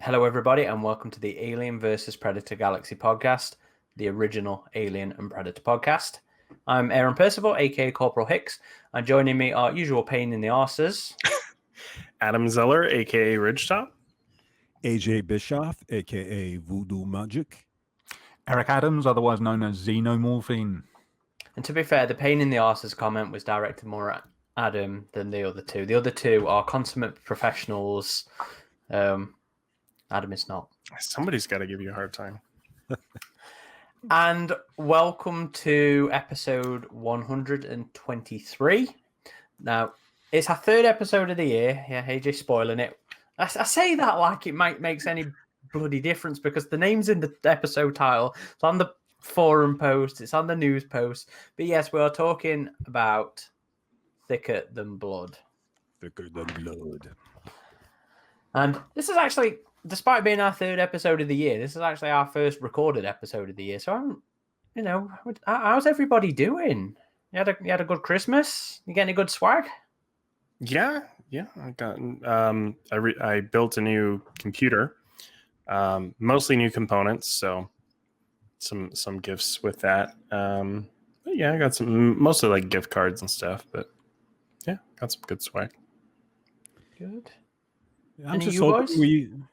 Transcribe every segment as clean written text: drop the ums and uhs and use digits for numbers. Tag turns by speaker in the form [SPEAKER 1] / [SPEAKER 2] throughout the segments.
[SPEAKER 1] Hello, everybody, and welcome to the Alien vs. Predator Galaxy podcast, the original Alien and Predator podcast. I'm Aaron Percival, aka Corporal Hicks, and joining me are usual pain in the arses.
[SPEAKER 2] Adam Zeller, aka Ridgetop.
[SPEAKER 3] AJ Bischoff, aka Voodoo Magic.
[SPEAKER 4] Eric Adams, otherwise known as Xenomorphine.
[SPEAKER 1] And to be fair, the pain in the arses comment was directed more at Adam than the other two. The other two are consummate professionals. Adam is not.
[SPEAKER 2] Somebody's got to give you a hard time.
[SPEAKER 1] And welcome to episode 123. Now, it's our third episode of the year. Yeah, AJ spoiling it. I say that like it makes any bloody difference because the name's in the episode title. It's on the forum post. It's on the news post. But yes, we are talking about Thicker Than Blood.
[SPEAKER 3] Thicker Than Blood.
[SPEAKER 1] And this is actually, despite being our third episode of the year, this is actually our first recorded episode of the year. So, how's everybody doing? You had a good Christmas? You getting a good swag?
[SPEAKER 2] Yeah. I got. I built a new computer, mostly new components. So, some gifts with that. But yeah, I got some mostly like gift cards and stuff. But yeah, got some good swag.
[SPEAKER 1] Good.
[SPEAKER 3] I'm just hoping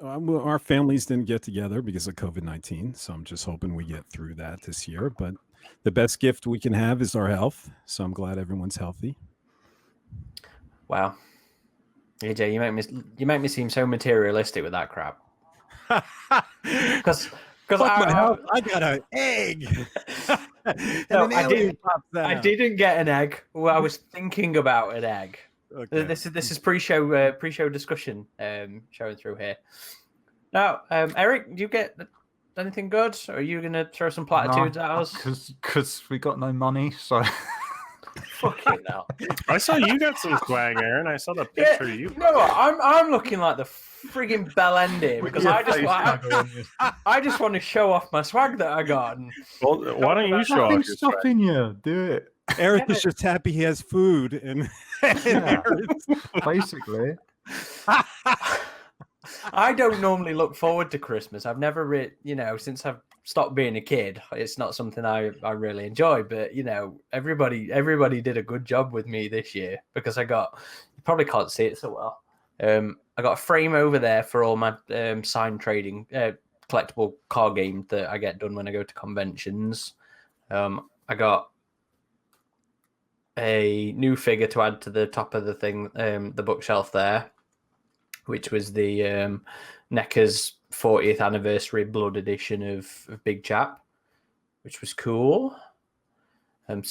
[SPEAKER 3] our families didn't get together because of COVID-19, so I'm just hoping we get through that this year. But the best gift we can have is our health, so I'm glad everyone's healthy.
[SPEAKER 1] Wow, AJ, you make me seem so materialistic with that crap. Because
[SPEAKER 3] I got an egg.
[SPEAKER 1] No, I didn't get an egg. Well, I was thinking about an egg. Okay. This is pre-show discussion showing through here. Now, Eric, do you get anything good? Or are you going to throw some platitudes at us?
[SPEAKER 4] Because we got no money, so...
[SPEAKER 1] Fucking hell.
[SPEAKER 2] I saw you got some swag, Aaron. I saw the picture of you.
[SPEAKER 1] You know what? I'm looking like the friggin' bell ending because I just want to show off my swag that I got. And
[SPEAKER 2] well, why don't you show off your swag?
[SPEAKER 4] Stopping you. Do it.
[SPEAKER 3] Eric is just happy he has food, and
[SPEAKER 4] basically.
[SPEAKER 1] I don't normally look forward to Christmas. I've never, since I've stopped being a kid, it's not something I really enjoy. But everybody did a good job with me this year because you probably can't see it so well. I got a frame over there for all my sign trading collectible card game that I get done when I go to conventions. I got a new figure to add to the top of the thing, the bookshelf there, which was the NECA's 40th anniversary blood edition of Big Chap, which was cool. A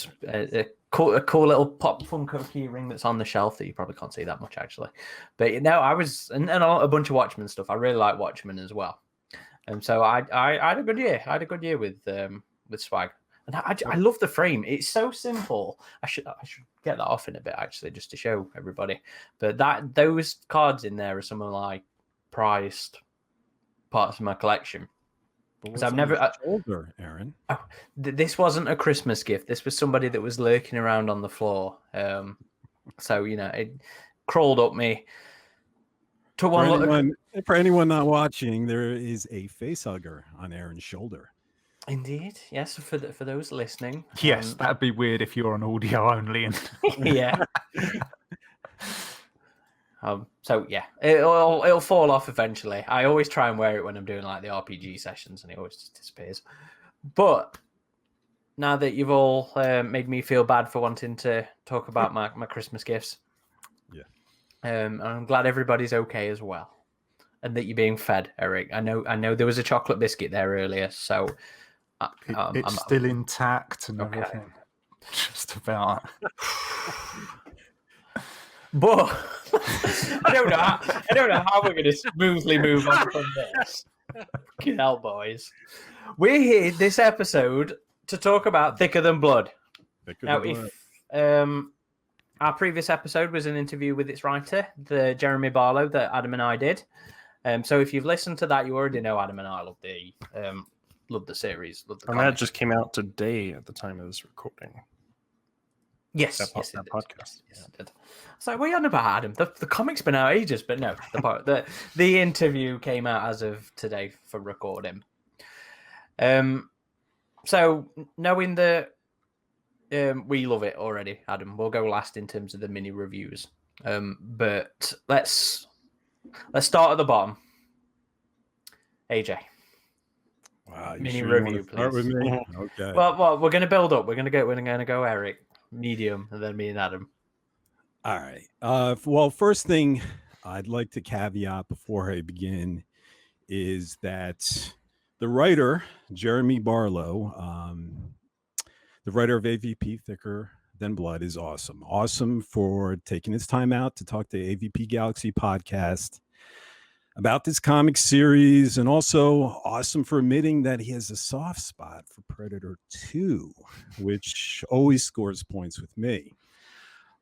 [SPEAKER 1] cool little pop Funko keyring that's on the shelf that you probably can't see that much actually. But I was and a bunch of Watchmen stuff. I really like Watchmen as well. And so I had a good year. I had a good year with swag. And I love the frame. It's so simple. I should get that off in a bit actually, just to show everybody. But those cards in there are some of my prized parts of my collection.
[SPEAKER 3] Because I've never older, Aaron.
[SPEAKER 1] This wasn't a Christmas gift. This was somebody that was lurking around on the floor. So it crawled up me.
[SPEAKER 3] For anyone not watching, there is a face hugger on Aaron's shoulder.
[SPEAKER 1] Indeed, yes. For those listening,
[SPEAKER 4] yes, that'd be weird if you're on audio only. And
[SPEAKER 1] yeah. So yeah, it'll fall off eventually. I always try and wear it when I'm doing like the RPG sessions, and it always just disappears. But now that you've all made me feel bad for wanting to talk about my Christmas gifts,
[SPEAKER 3] yeah,
[SPEAKER 1] I'm glad everybody's okay as well, and that you're being fed, Eric. I know there was a chocolate biscuit there earlier, so.
[SPEAKER 4] It's still intact and everything. Just about.
[SPEAKER 1] But I don't know how we're going to smoothly move on from this. Fucking hell, boys. We're here this episode to talk about Thicker Than Blood. If our previous episode was an interview with its writer, the Jeremy Barlow that Adam and I did. So if you've listened to that, you already know Adam and I love the series.
[SPEAKER 2] And that just came out today at the time of this recording.
[SPEAKER 1] Yes,
[SPEAKER 2] that podcast.
[SPEAKER 1] Yes, it did. like, what are you on about, Adam? The comic's been out ages, but no, the interview came out as of today for recording. So knowing that we love it already, Adam, we'll go last in terms of the mini reviews. But let's start at the bottom. AJ.
[SPEAKER 3] Wow, you
[SPEAKER 1] mini
[SPEAKER 3] sure
[SPEAKER 1] review,
[SPEAKER 3] you want to start
[SPEAKER 1] please.
[SPEAKER 3] with me? Okay.
[SPEAKER 1] Well, we're going to build up. We're going to go Eric, medium, and then me and Adam.
[SPEAKER 3] All right. Well, first thing I'd like to caveat before I begin is that the writer, Jeremy Barlow, the writer of AvP Thicker Than Blood, is awesome. Awesome for taking his time out to talk to AvP Galaxy podcast about this comic series, and also awesome for admitting that he has a soft spot for Predator 2, which always scores points with me.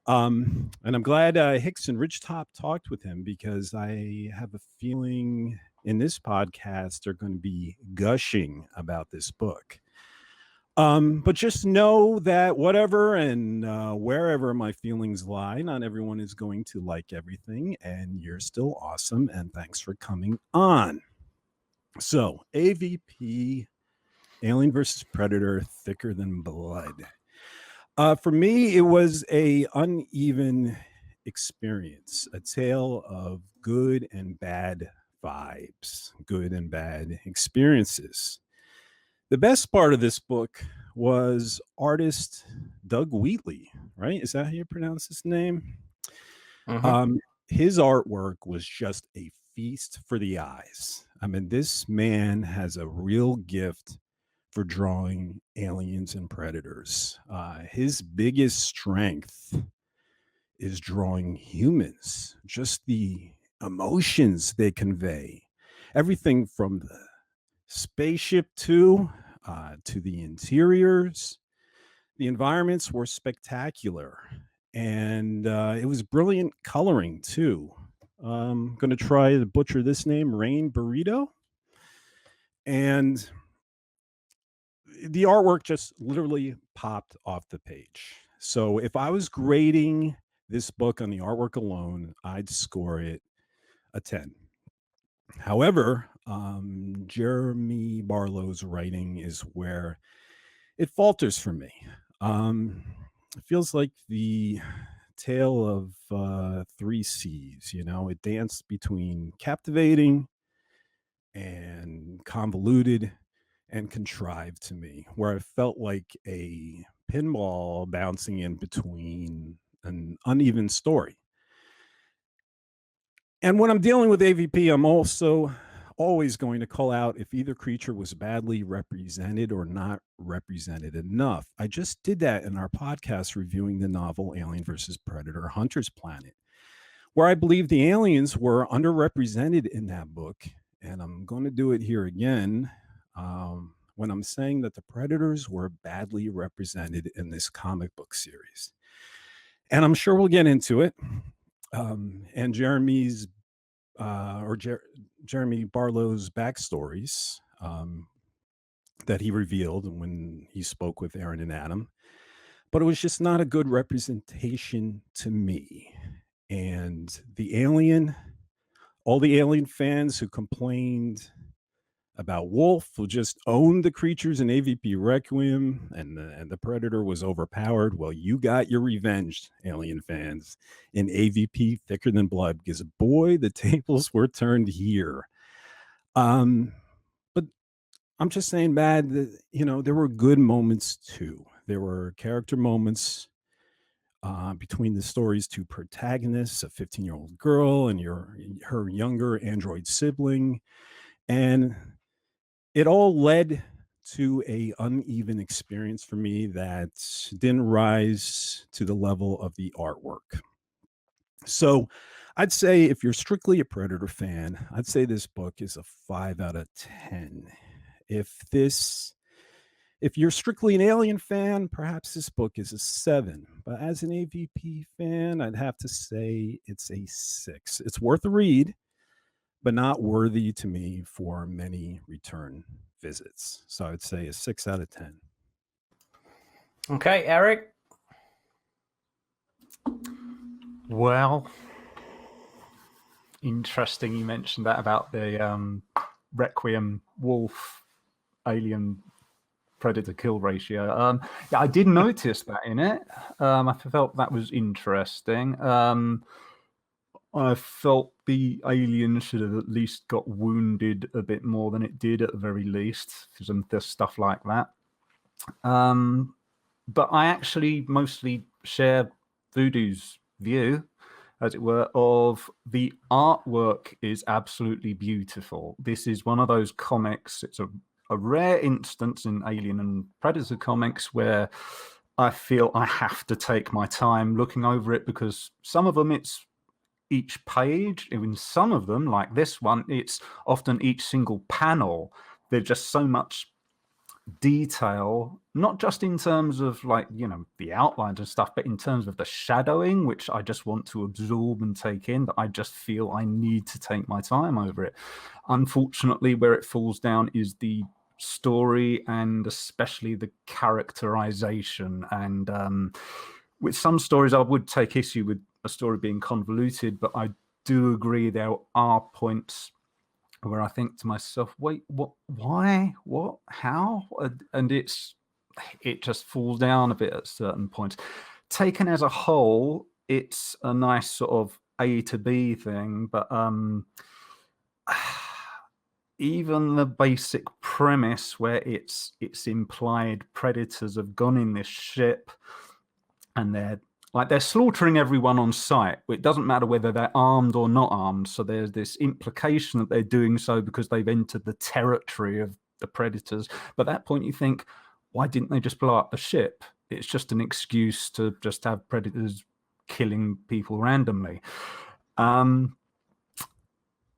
[SPEAKER 3] And I'm glad Hicks and Ridgetop talked with him, because I have a feeling in this podcast they're going to be gushing about this book. But just know that whatever and wherever my feelings lie, not everyone is going to like everything, and you're still awesome, and thanks for coming on. So, AvP, Alien versus Predator, Thicker Than Blood. For me, it was a uneven experience, a tale of good and bad vibes, good and bad experiences. The best part of this book was artist Doug Wheatley, right? Is that how you pronounce his name?
[SPEAKER 1] Mm-hmm.
[SPEAKER 3] His artwork was just a feast for the eyes. I mean, this man has a real gift for drawing aliens and predators. His biggest strength is drawing humans, just the emotions they convey. Everything from the spaceship to the interiors. The environments were spectacular, and it was brilliant coloring too. I'm going to try to butcher this name, Rain Burrito. And the artwork just literally popped off the page. So if I was grading this book on the artwork alone, I'd score it a 10. However, Jeremy Barlow's writing is where it falters for me. It feels like the tale of three C's, you know, it danced between captivating and convoluted and contrived to me, where I felt like a pinball bouncing in between an uneven story. And when I'm dealing with AvP, I'm also always going to call out if either creature was badly represented or not represented enough. I just did that in our podcast reviewing the novel Alien versus Predator: Hunter's Planet, where I believe the aliens were underrepresented in that book. And I'm going to do it here again when I'm saying that the predators were badly represented in this comic book series. And I'm sure we'll get into it. And Jeremy Barlow's backstories that he revealed when he spoke with Aaron and Adam. But it was just not a good representation to me. And the alien, all the alien fans who complained about Wolf, who just owned the creatures in AvP Requiem, and the Predator was overpowered. Well, you got your revenge, alien fans, in AvP Thicker Than Blood, because boy, the tables were turned here. But I'm just saying, bad, that, you know, there were good moments too. There were character moments between the story's two protagonists, a 15-year-old girl and her younger android sibling, and it all led to a uneven experience for me that didn't rise to the level of the artwork. So I'd say if you're strictly a Predator fan, I'd say this book is a 5 out of 10. If you're strictly an Alien fan, perhaps this book is a 7. But as an AvP fan, I'd have to say it's a 6. It's worth a read, but not worthy to me for many return visits. So I'd say a 6 out of 10.
[SPEAKER 1] Okay, Eric.
[SPEAKER 4] Well, interesting you mentioned that about the Requiem Wolf Alien Predator kill ratio. Yeah, I did notice that in it. I felt that was interesting. I felt the alien should have at least got wounded a bit more than it did, at the very least, for some stuff like that. But I actually mostly share Voodoo's view, as it were, of the artwork is absolutely beautiful. This is one of those comics, it's a rare instance in Alien and Predator comics where I feel I have to take my time looking over it, because some of them it's each page. In some of them, like this one, it's often each single panel. There's just so much detail, not just in terms of, like, you know, the outlines and stuff, but in terms of the shadowing, which I just want to absorb and take in, that I just feel I need to take my time over it. Unfortunately, where it falls down is the story, and especially the characterization. And with some stories I would take issue with a story being convoluted, but I do agree there are points where I think to myself, wait, what, why, what, how? And it just falls down a bit at certain points. Taken as a whole, it's a nice sort of A to B thing, but even the basic premise where it's implied predators have gone in this ship and they're slaughtering everyone on sight. It doesn't matter whether they're armed or not armed. So there's this implication that they're doing so because they've entered the territory of the predators. But at that point you think, why didn't they just blow up the ship? It's just an excuse to just have predators killing people randomly. And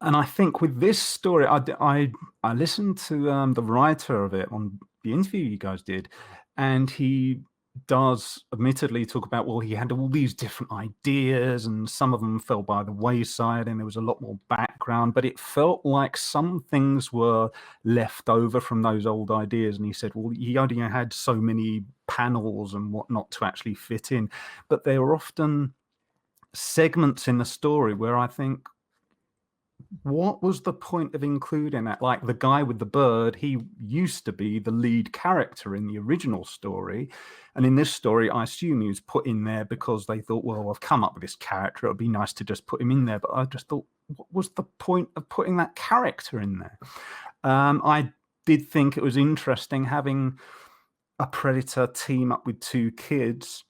[SPEAKER 4] I think with this story, I listened to the writer of it on the interview you guys did, and he does admittedly talk about, well, he had all these different ideas and some of them fell by the wayside and there was a lot more background, but it felt like some things were left over from those old ideas. And he said, well, he only had so many panels and whatnot to actually fit in, but there were often segments in the story where I think, what was the point of including that? Like the guy with the bird, he used to be the lead character in the original story. And in this story, I assume he was put in there because they thought, well, I've come up with this character, it'd be nice to just put him in there. But I just thought, what was the point of putting that character in there? I did think it was interesting having a predator team up with two kids,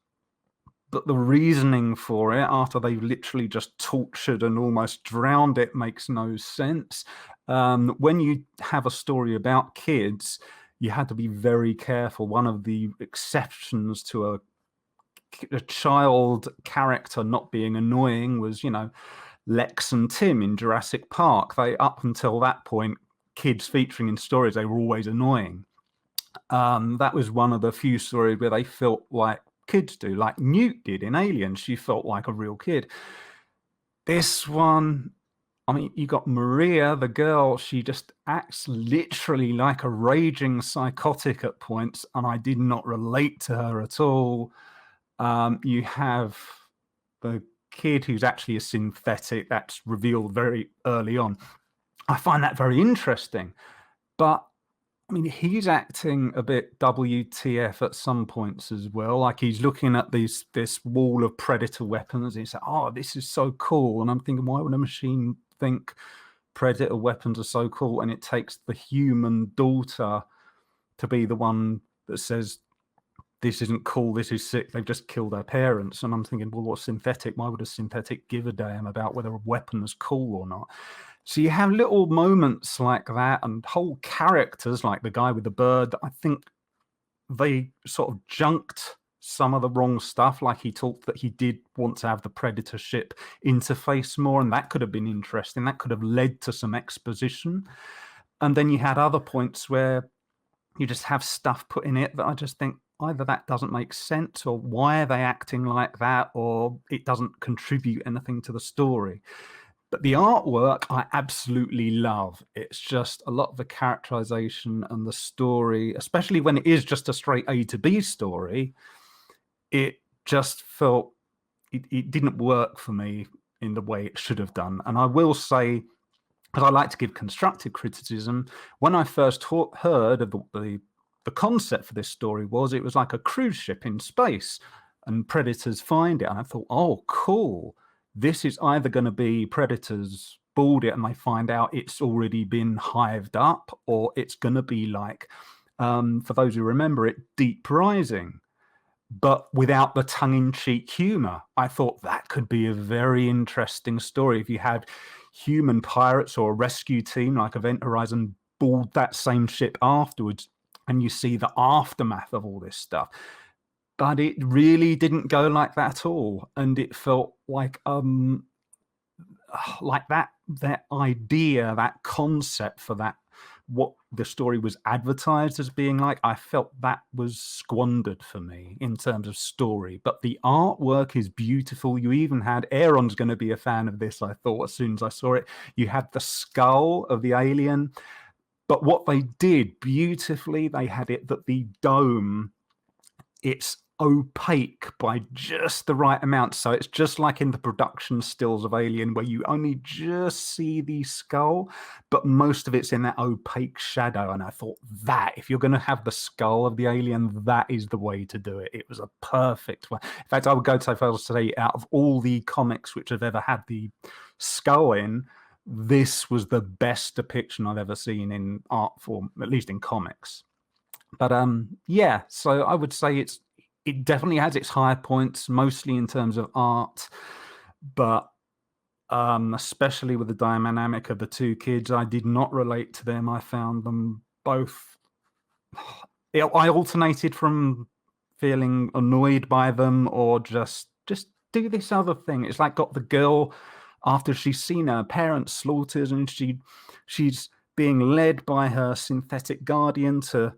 [SPEAKER 4] but the reasoning for it, after they've literally just tortured and almost drowned it, makes no sense. When you have a story about kids, you had to be very careful. One of the exceptions to a child character not being annoying was, you know, Lex and Tim in Jurassic Park. They, up until that point, kids featuring in stories, they were always annoying. That was one of the few stories where they felt like kids do, like Newt did in Alien. She felt like a real kid. This one, I mean, you got Maria, the girl, she just acts literally like a raging psychotic at points, and I did not relate to her at all. You have the kid who's actually a synthetic, that's revealed very early on. I find that very interesting, but I mean, he's acting a bit WTF at some points as well. Like he's looking at this wall of predator weapons. And he's like, oh, this is so cool. And I'm thinking, why would a machine think predator weapons are so cool? And it takes the human daughter to be the one that says, this isn't cool, this is sick, they've just killed their parents. And I'm thinking, well, what's synthetic? Why would a synthetic give a damn about whether a weapon is cool or not? So you have little moments like that, and whole characters like the guy with the bird. I think they sort of junked some of the wrong stuff. Like he talked that he did want to have the predator ship interface more, and that could have been interesting. That could have led to some exposition. And then you had other points where you just have stuff put in it that I just think either that doesn't make sense, or why are they acting like that, or it doesn't contribute anything to the story. But the artwork I absolutely love. It's just a lot of the characterization and the story, especially when it is just a straight A to B story, it just felt it didn't work for me in the way it should have done. And I will say, because I like to give constructive criticism, when I first heard of the concept for this story it was like a cruise ship in space and predators find it. And I thought, oh, cool. This is either going to be predators board it and they find out it's already been hived up, or it's going to be like, for those who remember it, Deep Rising, but without the tongue-in-cheek humor. I thought that could be a very interesting story if you had human pirates or a rescue team like Event Horizon board that same ship afterwards, and you see the aftermath of all this stuff. But it really didn't go like that at all, and it felt like that idea, that concept for that, what the story was advertised as being like, I felt that was squandered for me in terms of story. But the artwork is beautiful. You even had, Aaron's going to be a fan of this, I thought, as soon as I saw it. You had the skull of the alien. But what they did beautifully, they had it that the dome, it's opaque by just the right amount. So it's just like in the production stills of Alien, where you only just see the skull, but most of it's in that opaque shadow. And I thought that if you're going to have the skull of the alien, that is the way to do it. It was a perfect one. In fact, I would go so far as to say, out of all the comics which have ever had the skull in, this was the best depiction I've ever seen in art form, at least in comics. But yeah, so I would say it definitely has its high points, mostly in terms of art, but especially with the dynamic of the two kids, I did not relate to them. I found them both. I alternated from feeling annoyed by them or just do this other thing. It's like got the girl after she's seen her parents slaughtered and she's being led by her synthetic guardian to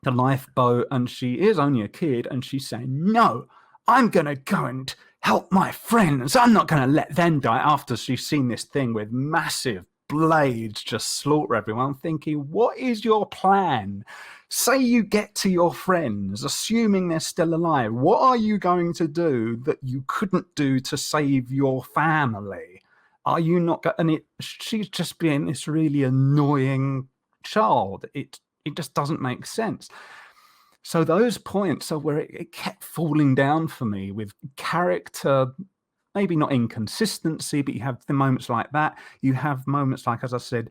[SPEAKER 4] the lifeboat, and she is only a kid, and she's saying, no, I'm going to go and help my friends. I'm not going to let them die, after she's seen this thing with massive blades just slaughter everyone. I'm thinking, what is your plan? Say you get to your friends, assuming they're still alive. What are you going to do that you couldn't do to save your family? Are you not going? And she's just being this really annoying child. It just doesn't make sense. So those points are where it kept falling down for me with character, maybe not inconsistency, but you have the moments like that. You have moments like, as I said,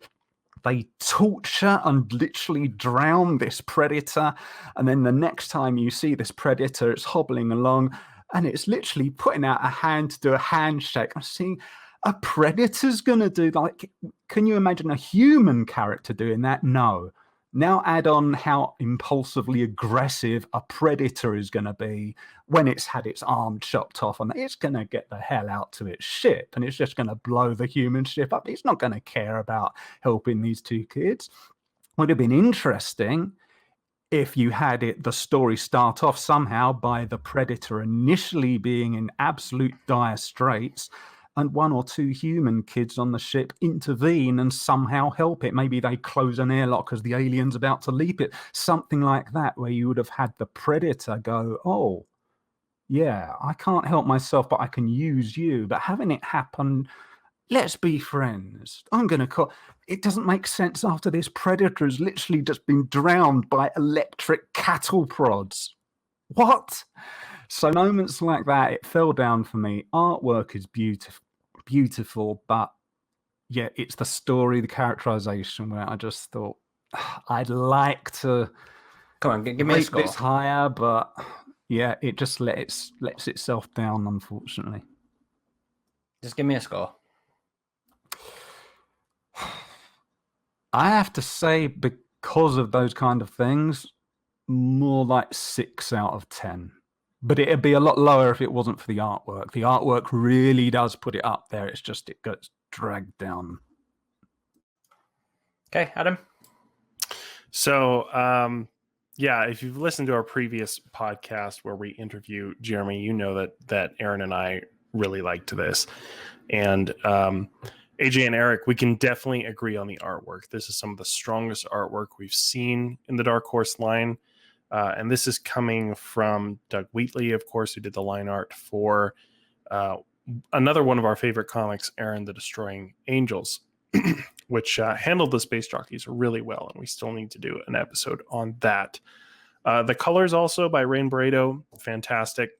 [SPEAKER 4] they torture and literally drown this predator. And then the next time you see this predator, it's hobbling along and it's literally putting out a hand to do a handshake. I'm seeing a predator's going to do, like, can you imagine a human character doing that? No. Now add on how impulsively aggressive a predator is going to be when it's had its arm chopped off, and it's going to get the hell out to its ship and it's just going to blow the human ship up. It's not going to care about helping these two kids. Would have been interesting if you had the story start off somehow by the predator initially being in absolute dire straits, and one or two human kids on the ship intervene and somehow help it. Maybe they close an airlock as the alien's about to leap it. Something like that, where you would have had the predator go, oh, yeah, I can't help myself, but I can use you. But having it happen, let's be friends. I'm going to call... It doesn't make sense after this predator has literally just been drowned by electric cattle prods. What? So moments like that, it fell down for me. Artwork is beautiful, but yeah, it's the story, the characterization, where I just thought I'd like to
[SPEAKER 1] come on, give me a score.
[SPEAKER 4] It's higher, but yeah, it just lets itself down, unfortunately.
[SPEAKER 1] Just give me a score.
[SPEAKER 4] I have to say, because of those kind of things, more like 6 out of 10. But it'd be a lot lower if it wasn't for the artwork. The artwork really does put it up there. It's just it gets dragged down.
[SPEAKER 1] Okay, Adam.
[SPEAKER 2] So, yeah, if you've listened to our previous podcast where we interview Jeremy, you know that Aaron and I really liked this. And AJ and Eric, we can definitely agree on the artwork. This is some of the strongest artwork we've seen in the Dark Horse line. And this is coming from Doug Wheatley, of course, who did the line art for Another one of our favorite comics, Aaron the Destroying Angels, which handled the space jockeys really well, and we still need to do an episode on that. The colors also by Rain Barreto, fantastic.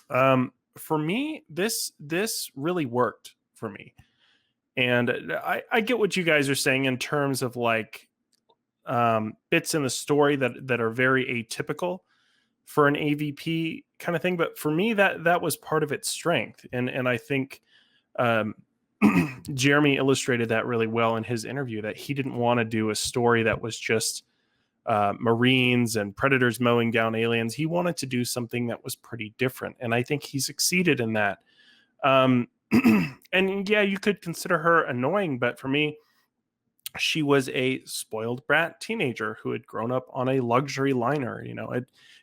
[SPEAKER 2] For me, this really worked for me, and I get what you guys are saying in terms of like bits in the story that are very atypical for an AvP kind of thing, but for me that was part of its strength, and I think Jeremy illustrated that really well in his interview, that he didn't want to do a story that was just Marines and predators mowing down aliens. He wanted to do something that was pretty different, and I think he succeeded in that. And yeah, you could consider her annoying, but for me, she was a spoiled brat teenager who had grown up on a luxury liner. You know,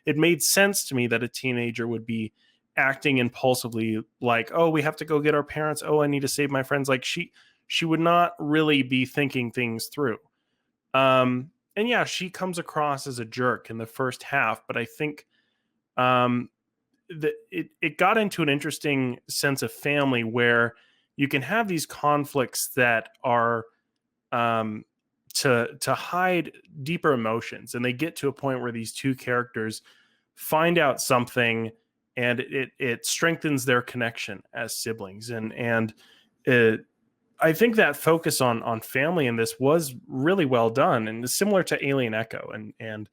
[SPEAKER 2] it made sense to me that a teenager would be acting impulsively, like, oh, we have to go get our parents, oh, I need to save my friends. Like she would not really be thinking things through. And yeah, she comes across as a jerk in the first half, but I think it got into an interesting sense of family where you can have these conflicts that are to hide deeper emotions, and they get to a point where these two characters find out something, and it strengthens their connection as siblings, and I think that focus on family in this was really well done, and similar to Alien Echo. And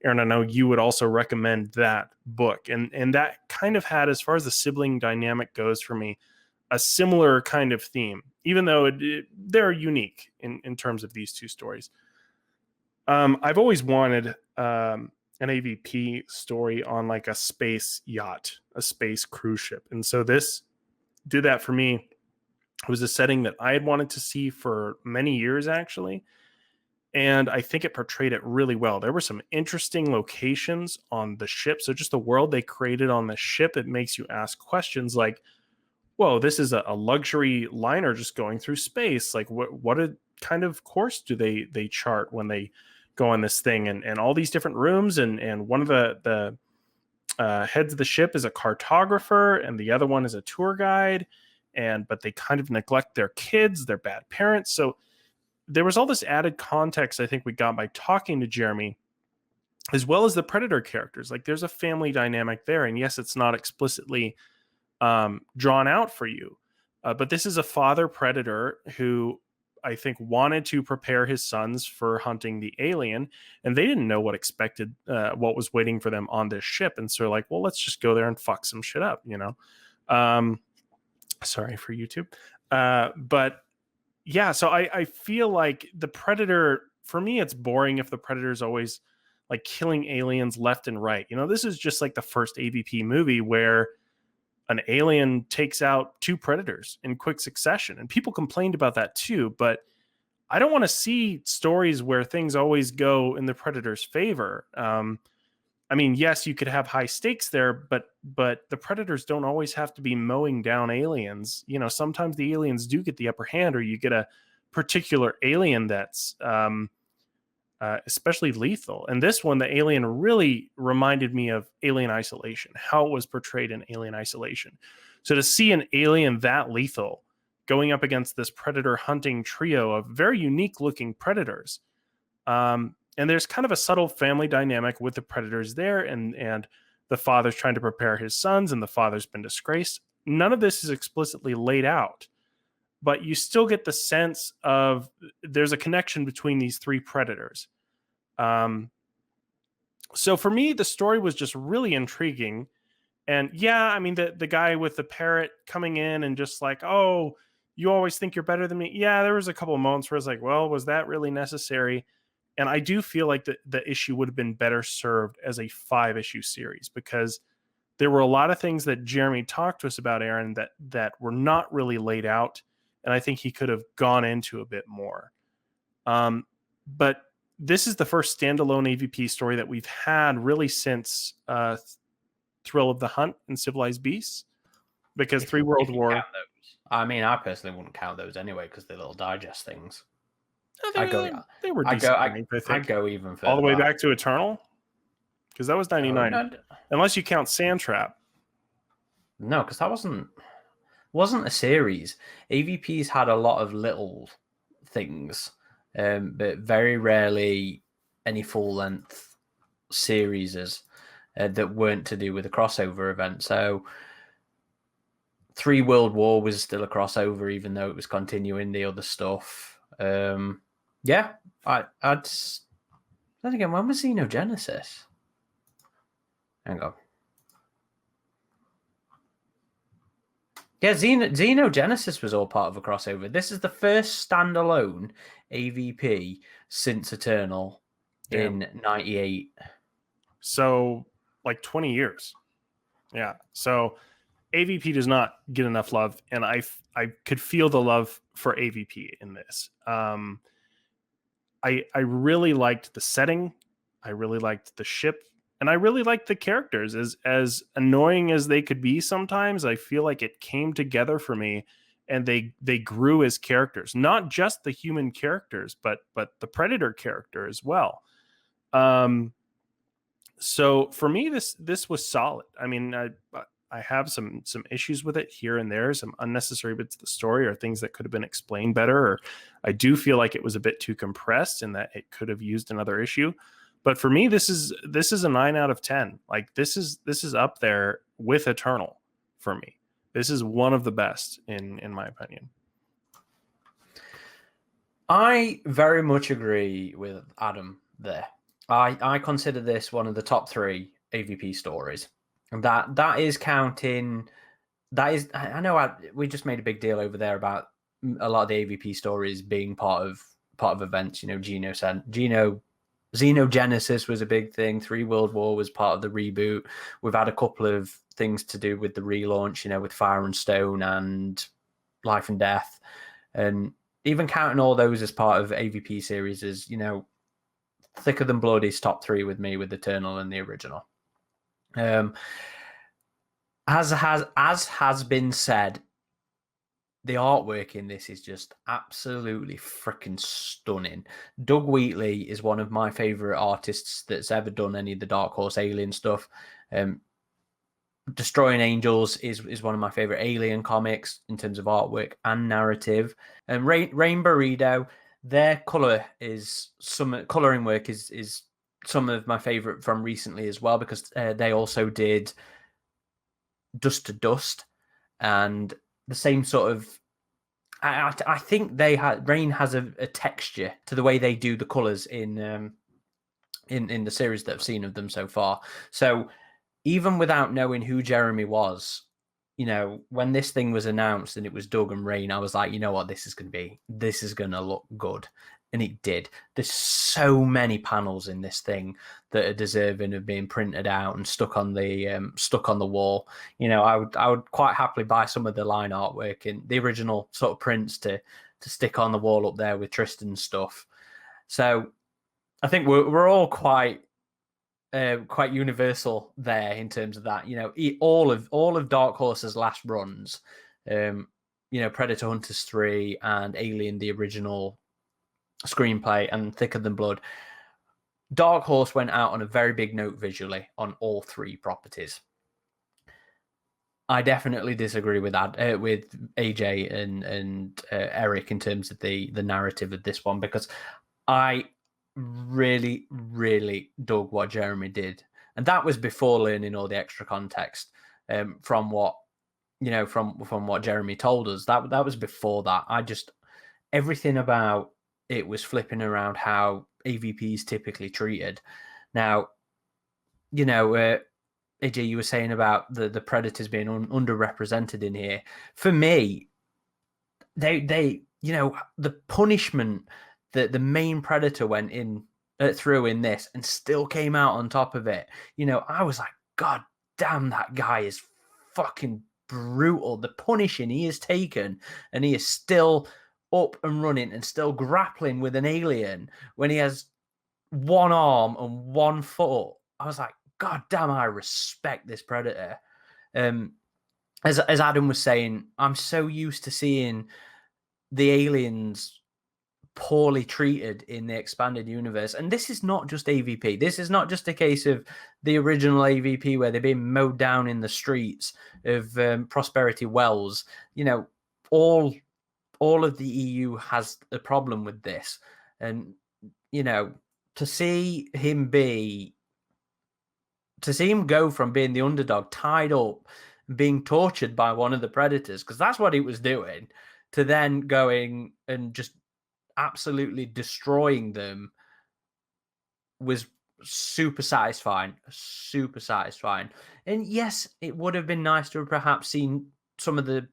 [SPEAKER 2] Aaron, I know you would also recommend that book, and that kind of had, as far as the sibling dynamic goes for me, a similar kind of theme, even though they're unique in terms of these two stories. I've always wanted an AvP story on like a space yacht, a space cruise ship, and so this did that for me. It was a setting that I had wanted to see for many years, actually. And I think it portrayed it really well. There were some interesting locations on the ship. So just the world they created on the ship, it makes you ask questions like, whoa, this is a luxury liner just going through space. Like what kind of course do they chart when they go on this thing? And all these different rooms. And one of the heads of the ship is a cartographer, and the other one is a tour guide. But they kind of neglect their kids, their bad parents. So there was all this added context I think we got by talking to Jeremy, as well as the Predator characters. Like there's a family dynamic there. And yes, it's not explicitly drawn out for you. But this is a father predator who I think wanted to prepare his sons for hunting the alien. And they didn't know what was waiting for them on this ship. And so like, well, let's just go there and fuck some shit up, you know? Sorry for YouTube. But yeah, so I feel like the Predator, for me, it's boring if the Predator's always like killing aliens left and right. You know, this is just like the first AvP movie where an alien takes out two predators in quick succession. And people complained about that too, but I don't want to see stories where things always go in the Predator's favor. I mean, yes, you could have high stakes there, but the predators don't always have to be mowing down aliens. You know, sometimes the aliens do get the upper hand, or you get a particular alien that's especially lethal. And this one, the alien really reminded me of Alien Isolation, how it was portrayed in Alien Isolation. So to see an alien that lethal going up against this predator hunting trio of very unique looking predators, and there's kind of a subtle family dynamic with the predators there, and the father's trying to prepare his sons, and the father's been disgraced. None of this is explicitly laid out, but you still get the sense of there's a connection between these three predators. So for me, the story was just really intriguing. And yeah, I mean, the guy with the parrot coming in and just like, oh, you always think you're better than me. Yeah, there was a couple of moments where I was like, well, was that really necessary? And I do feel like the issue would have been better served as a 5-issue series, because there were a lot of things that Jeremy talked to us about, Aaron, that were not really laid out. And I think he could have gone into a bit more. But this is the first standalone AvP story that we've had really since Thrill of the Hunt and Civilized Beasts, because 3 World War.
[SPEAKER 1] I mean, I personally wouldn't count those anyway because they're little digest things.
[SPEAKER 2] They were decent.
[SPEAKER 1] I'd go even further.
[SPEAKER 2] All the way back to Eternal? Because that was 99.
[SPEAKER 1] No.
[SPEAKER 2] Unless you count Sandtrap.
[SPEAKER 1] No, because that wasn't a series. AvP's had a lot of little things, but very rarely any full length series that weren't to do with a crossover event. So 3 World War was still a crossover, even though it was continuing the other stuff. Yeah, I'd. Then again, when was Xenogenesis? Hang on. Yeah, Xenogenesis was all part of a crossover. This is the first standalone AvP since Eternal in '98.
[SPEAKER 2] So, like 20 years. Yeah. So, AvP does not get enough love, and I could feel the love for AvP in this. I really liked the setting. I really liked the ship, and I really liked the characters. As annoying as they could be sometimes, I feel like it came together for me, and they grew as characters, not just the human characters, but the Predator character as well. So for me, this was solid. I mean, I have some issues with it here and there, some unnecessary bits of the story or things that could have been explained better. Or I do feel like it was a bit too compressed and that it could have used another issue. But for me, this is a 9 out of 10. Like this is up there with Eternal for me. This is one of the best in my opinion.
[SPEAKER 1] I very much agree with Adam there. I consider this one of the top 3 AvP stories. And that is counting. That is, I know we just made a big deal over there about a lot of the AvP stories being part of events. You know, Xenogenesis was a big thing. 3 World War was part of the reboot. We've had a couple of things to do with the relaunch. You know, with Fire and Stone and Life and Death, and even counting all those as part of AvP series is, you know, Thicker Than Blood is top 3 with me, with Eternal and the original. As has been said, the artwork in this is just absolutely freaking stunning. Doug Wheatley is one of my favorite artists that's ever done any of the Dark Horse Alien stuff. Destroying Angels is one of my favorite Alien comics in terms of artwork and narrative. And Rain Burrito, their coloring work is some of my favorite from recently as well, because they also did Dust to Dust, and the same sort of. I think Rain has a texture to the way they do the colors in the series that I've seen of them so far. So even without knowing who Jeremy was, you know, when this thing was announced and it was Doug and Rain, I was like, you know what, this is going to look good. And it did. There's so many panels in this thing that are deserving of being printed out and stuck on the wall. You know, I would quite happily buy some of the line artwork and the original sort of prints to stick on the wall up there with Tristan's stuff. So I think we're all quite universal there in terms of that. You know, all of Dark Horse's last runs, you know, Predator Hunters 3 and Alien the original screenplay and Thicker Than Blood, Dark Horse went out on a very big note visually on all 3 properties. I definitely disagree with that with AJ and Eric in terms of the narrative of this one, because I really, really dug what Jeremy did, and that was before learning all the extra context from what Jeremy told us. That was before that. Everything about it was flipping around how AvP is typically treated. Now, you know, AJ, you were saying about the Predators being underrepresented in here. For me, they you know, the punishment that the main Predator went through in this and still came out on top of it. You know, I was like, God damn, that guy is fucking brutal. The punishing he has taken, and he is still up and running and still grappling with an alien when he has one arm and one foot. I was like, God damn, I respect this Predator. As Adam was saying, I'm so used to seeing the aliens poorly treated in the expanded universe. And this is not just AvP. This is not just a case of the original AvP where they've been mowed down in the streets of Prosperity Wells. You know, all of the EU has a problem with this. And, you know, to see him go from being the underdog, tied up, being tortured by one of the predators, because that's what he was doing, to then going and just absolutely destroying them was super satisfying. And yes, it would have been nice to have perhaps seen some of the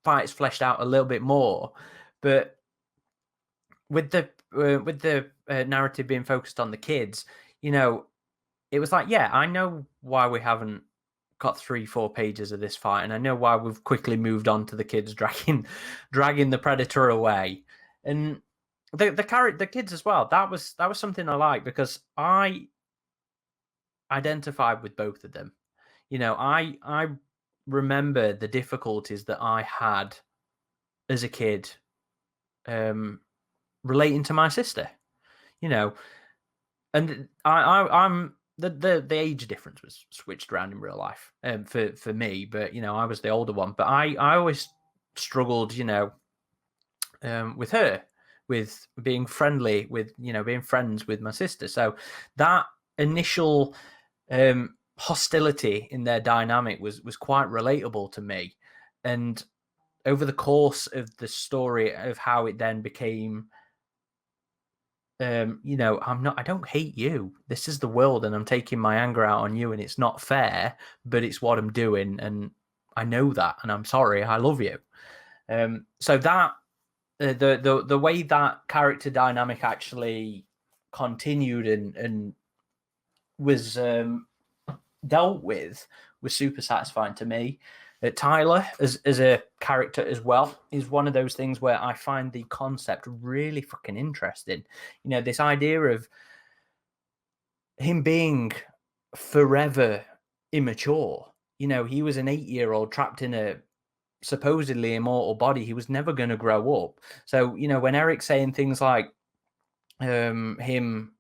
[SPEAKER 1] fights fleshed out a little bit more, but with the narrative being focused on the kids, you know, it was like, yeah, I know why we haven't got 3-4 pages of this fight, and I know why we've quickly moved on to the kids dragging the predator away. And the kids as well, that was something I liked, because I identified with both of them. You know, I remember the difficulties that I had as a kid relating to my sister, you know, and I'm the age difference was switched around in real life for me, but you know, I was the older one, but I always struggled, you know, with her, with being friendly with, you know, being friends with my sister. So that initial hostility in their dynamic was quite relatable to me. And over the course of the story of how it then became, you know, I don't hate you. This is the world, and I'm taking my anger out on you, and it's not fair, but it's what I'm doing, and I know that, and I'm sorry. I love you. So that the way that character dynamic actually continued and was dealt with was super satisfying to me. Tyler, as a character as well, is one of those things where I find the concept really fucking interesting. You know, this idea of him being forever immature. You know, he was an 8-year-old trapped in a supposedly immortal body. He was never going to grow up. So, you know, when Eric's saying things like him,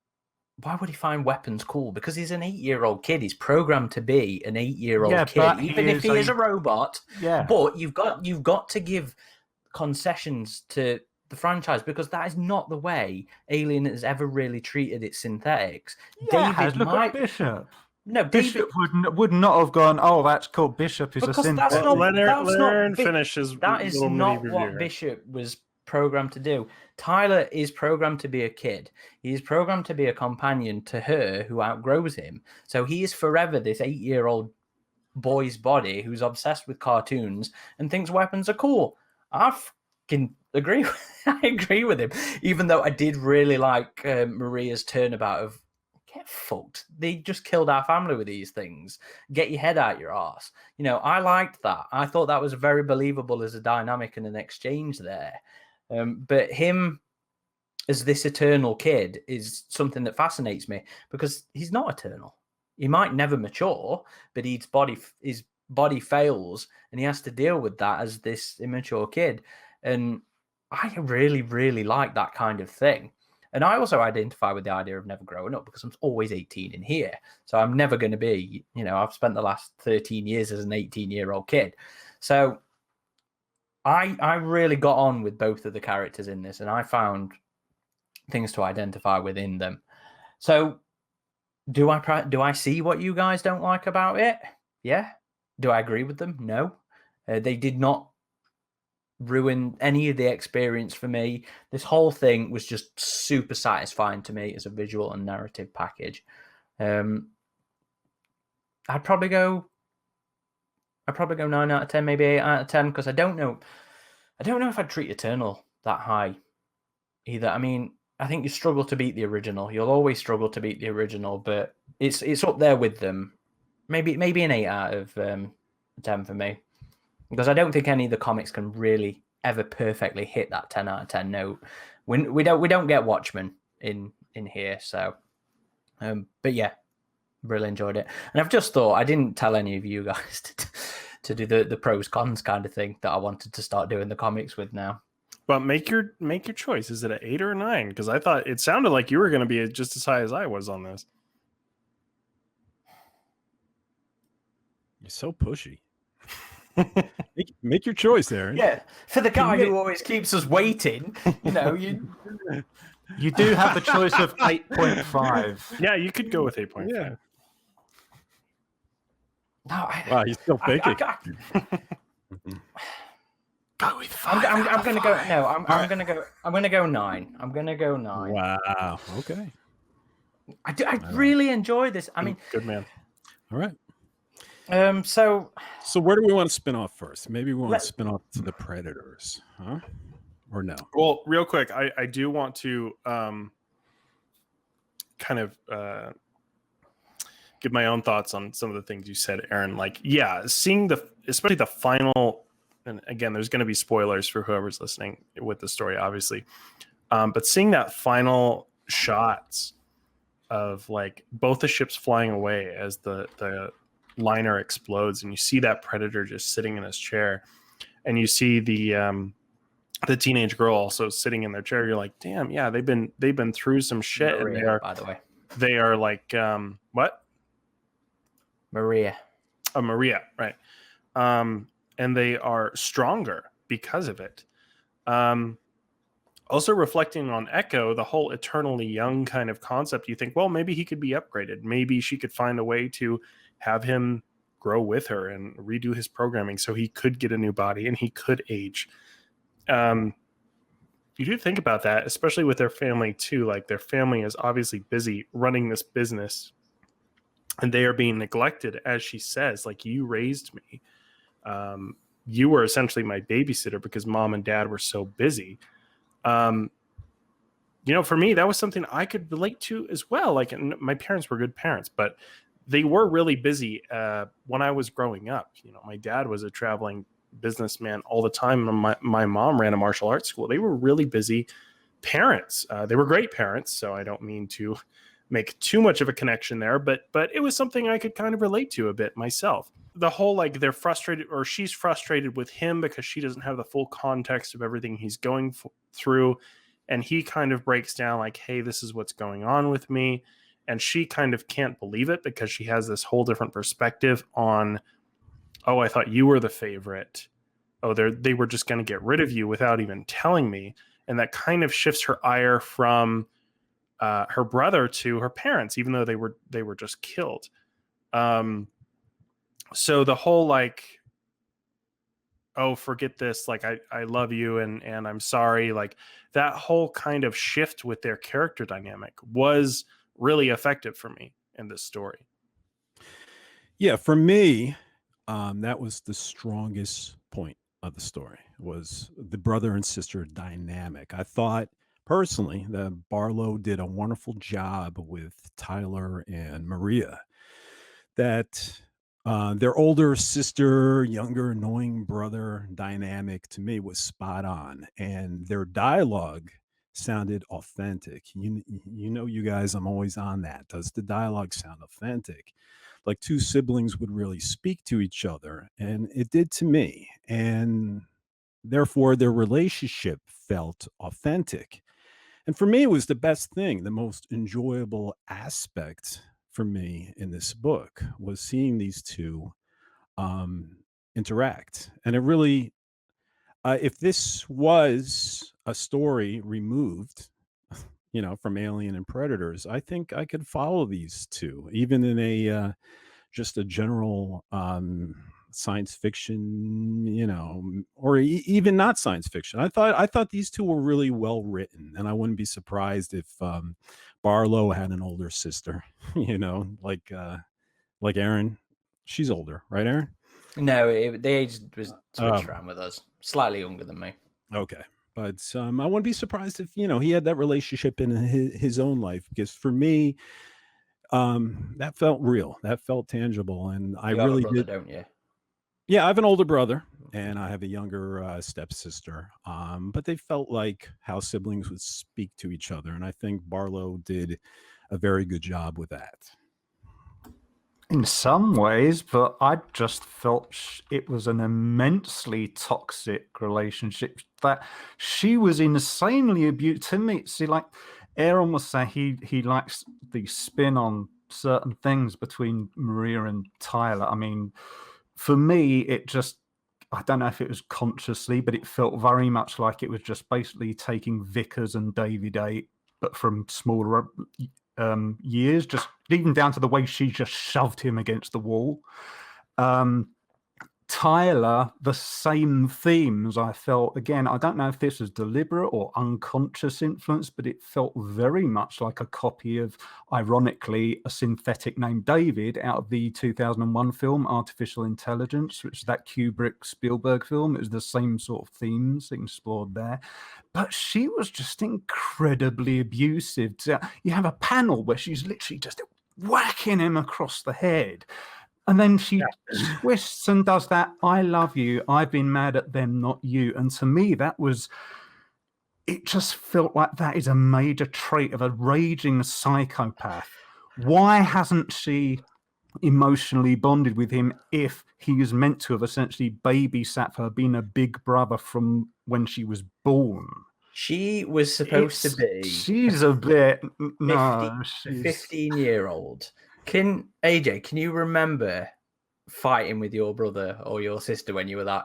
[SPEAKER 1] why would he find weapons cool? Because he's an 8-year-old kid. He's programmed to be an 8-year-old kid, even if he is a robot.
[SPEAKER 4] Yeah.
[SPEAKER 1] But you've got to give concessions to the franchise, because that is not the way Alien has ever really treated its synthetics.
[SPEAKER 4] Yeah, David, look at Bishop.
[SPEAKER 1] No,
[SPEAKER 4] Bishop would not have gone, oh, that's cool. Bishop is a synthetic.
[SPEAKER 2] Let Aaron finish his
[SPEAKER 1] That is not what
[SPEAKER 2] review.
[SPEAKER 1] Bishop was programmed to do. Tyler is programmed to be a kid. He is programmed to be a companion to her who outgrows him. So he is forever this 8-year-old boy's body who's obsessed with cartoons and thinks weapons are cool. I fucking agree. I agree with him, even though I did really like Maria's turnabout of, get fucked. They just killed our family with these things. Get your head out your ass. You know, I liked that. I thought that was very believable as a dynamic and an exchange there. But him as this eternal kid is something that fascinates me, because he's not eternal. He might never mature, but his body fails, and he has to deal with that as this immature kid. And I really, really like that kind of thing. And I also identify with the idea of never growing up, because I'm always 18 in here. So I'm never going to be, you know, I've spent the last 13 years as an 18-year-old kid. So I really got on with both of the characters in this, and I found things to identify within them. So do I see what you guys don't like about it? Yeah. Do I agree with them? No. They did not ruin any of the experience for me. This whole thing was just super satisfying to me as a visual and narrative package. I'd probably go 9 out of 10, maybe 8 out of 10, because I don't know if I'd treat Eternal that high either. I mean, I think you struggle to beat the original. You'll always struggle to beat the original, but it's up there with them. Maybe an 8 out of 10 for me, because I don't think any of the comics can really ever perfectly hit that 10 out of 10 note. We don't get Watchmen in here, so but yeah, really enjoyed it. And I've just thought, I didn't tell any of you guys to do the pros cons kind of thing that I wanted to start doing the comics with now.
[SPEAKER 2] But make your choice. Is it an 8 or a 9? Because I thought it sounded like you were going to be just as high as I was on this.
[SPEAKER 3] You're so pushy. Make your choice, Aaron.
[SPEAKER 1] Yeah, for the guy who always keeps us waiting,
[SPEAKER 4] you do have the choice of 8.5.
[SPEAKER 2] Yeah, you could go with 8.5.
[SPEAKER 3] Yeah.
[SPEAKER 1] No,
[SPEAKER 3] Wow, he's still thinking.
[SPEAKER 1] Go with 5. I'm going to go. No, I'm going to go. I'm going to go 9. I'm going to go 9.
[SPEAKER 3] Wow. Okay.
[SPEAKER 1] I really enjoy this. I mean,
[SPEAKER 2] good man.
[SPEAKER 3] All right.
[SPEAKER 1] So
[SPEAKER 3] where do we want to spin off first? Maybe we want to spin off to the Predators, huh? Or no?
[SPEAKER 2] Well, real quick, I do want to kind of give my own thoughts on some of the things you said, Aaron. Like, yeah, seeing especially the final, and again, there's going to be spoilers for whoever's listening with the story, obviously. But seeing that final shots of like both the ships flying away as the liner explodes, and you see that Predator just sitting in his chair, and you see the teenage girl also sitting in their chair. You're like, damn, yeah, they've been through some shit.
[SPEAKER 1] Maria,
[SPEAKER 2] and they are,
[SPEAKER 1] by the way,
[SPEAKER 2] they are like, what?
[SPEAKER 1] Maria.
[SPEAKER 2] Oh, Maria, right. And they are stronger because of it. Also reflecting on Echo, the whole eternally young kind of concept, you think, well, maybe he could be upgraded. Maybe she could find a way to have him grow with her and redo his programming so he could get a new body and he could age. You do think about that, especially with their family too. Like, their family is obviously busy running this business and they are being neglected, as she says, like, you raised me. You were essentially my babysitter because mom and dad were so busy. For me, that was something I could relate to as well. Like, my parents were good parents, but they were really busy when I was growing up. My dad was a traveling businessman all the time. And my mom ran a martial arts school. They were really busy parents. They were great parents. So I don't mean to make too much of a connection there, but it was something I could kind of relate to a bit myself. The whole, like, they're frustrated, or she's frustrated with him because she doesn't have the full context of everything he's going through. And he kind of breaks down like, hey, this is what's going on with me. And she kind of can't believe it because she has this whole different perspective on, oh, I thought you were the favorite. Oh, they were just going to get rid of you without even telling me. And that kind of shifts her ire from her brother to her parents, even though they were just killed. So the whole, like, oh, forget this, like, I love you and I'm sorry, like, that whole kind of shift with their character dynamic was really effective for me in this story.
[SPEAKER 3] Yeah, for me, that was the strongest point of the story, was the brother and sister dynamic. I thought personally that Barlow did a wonderful job with Tyler and Maria, that their older sister, younger annoying brother dynamic to me was spot on, and their dialogue sounded authentic. You guys, I'm always on that. Does the dialogue sound authentic? Like two siblings would really speak to each other, and it did to me. And therefore, their relationship felt authentic. And for me, it was the best thing, the most enjoyable aspect for me in this book was seeing these two interact. And it really, if this was a story removed, from Alien and Predators, I think I could follow these two, even in a just a general science fiction, or even not science fiction. I thought these two were really well written, and I wouldn't be surprised if Barlow had an older sister, like Aaron. She's older, right, Aaron?
[SPEAKER 1] No, the age was switched around with us. Slightly younger than me.
[SPEAKER 3] Okay. But I wouldn't be surprised if, he had that relationship in his own life, because for me, that felt real. That felt tangible. And I really did.
[SPEAKER 1] Don't you?
[SPEAKER 3] Yeah, I have an older brother and I have a younger stepsister. But they felt like how siblings would speak to each other. And I think Barlow did a very good job with that.
[SPEAKER 4] In some ways, but I just felt it was an immensely toxic relationship. That she was insanely abused. To me, see, like Aaron was saying, he likes the spin on certain things between Maria and Tyler. I mean, for me, it just, I don't know if it was consciously, but it felt very much like it was just basically taking Vickers and David 8, but from smaller years, just even down to the way she just shoved him against the wall. Tyler, the same themes I felt. Again, I don't know if this was deliberate or unconscious influence, but it felt very much like a copy of, ironically, a synthetic named David out of the 2001 film Artificial Intelligence, which is that Kubrick Spielberg film. It was the same sort of themes explored there. But she was just incredibly abusive. You have a panel where she's literally just whacking him across the head. And then she twists and does that, I love you, I've been mad at them, not you. And to me, it just felt like that is a major trait of a raging psychopath. Why hasn't she emotionally bonded with him if he is meant to have essentially babysat her, been a big brother from when she was born?
[SPEAKER 1] She was supposed to be.
[SPEAKER 4] She's a bit.
[SPEAKER 1] 15-year-old. AJ, can you remember fighting with your brother or your sister when you were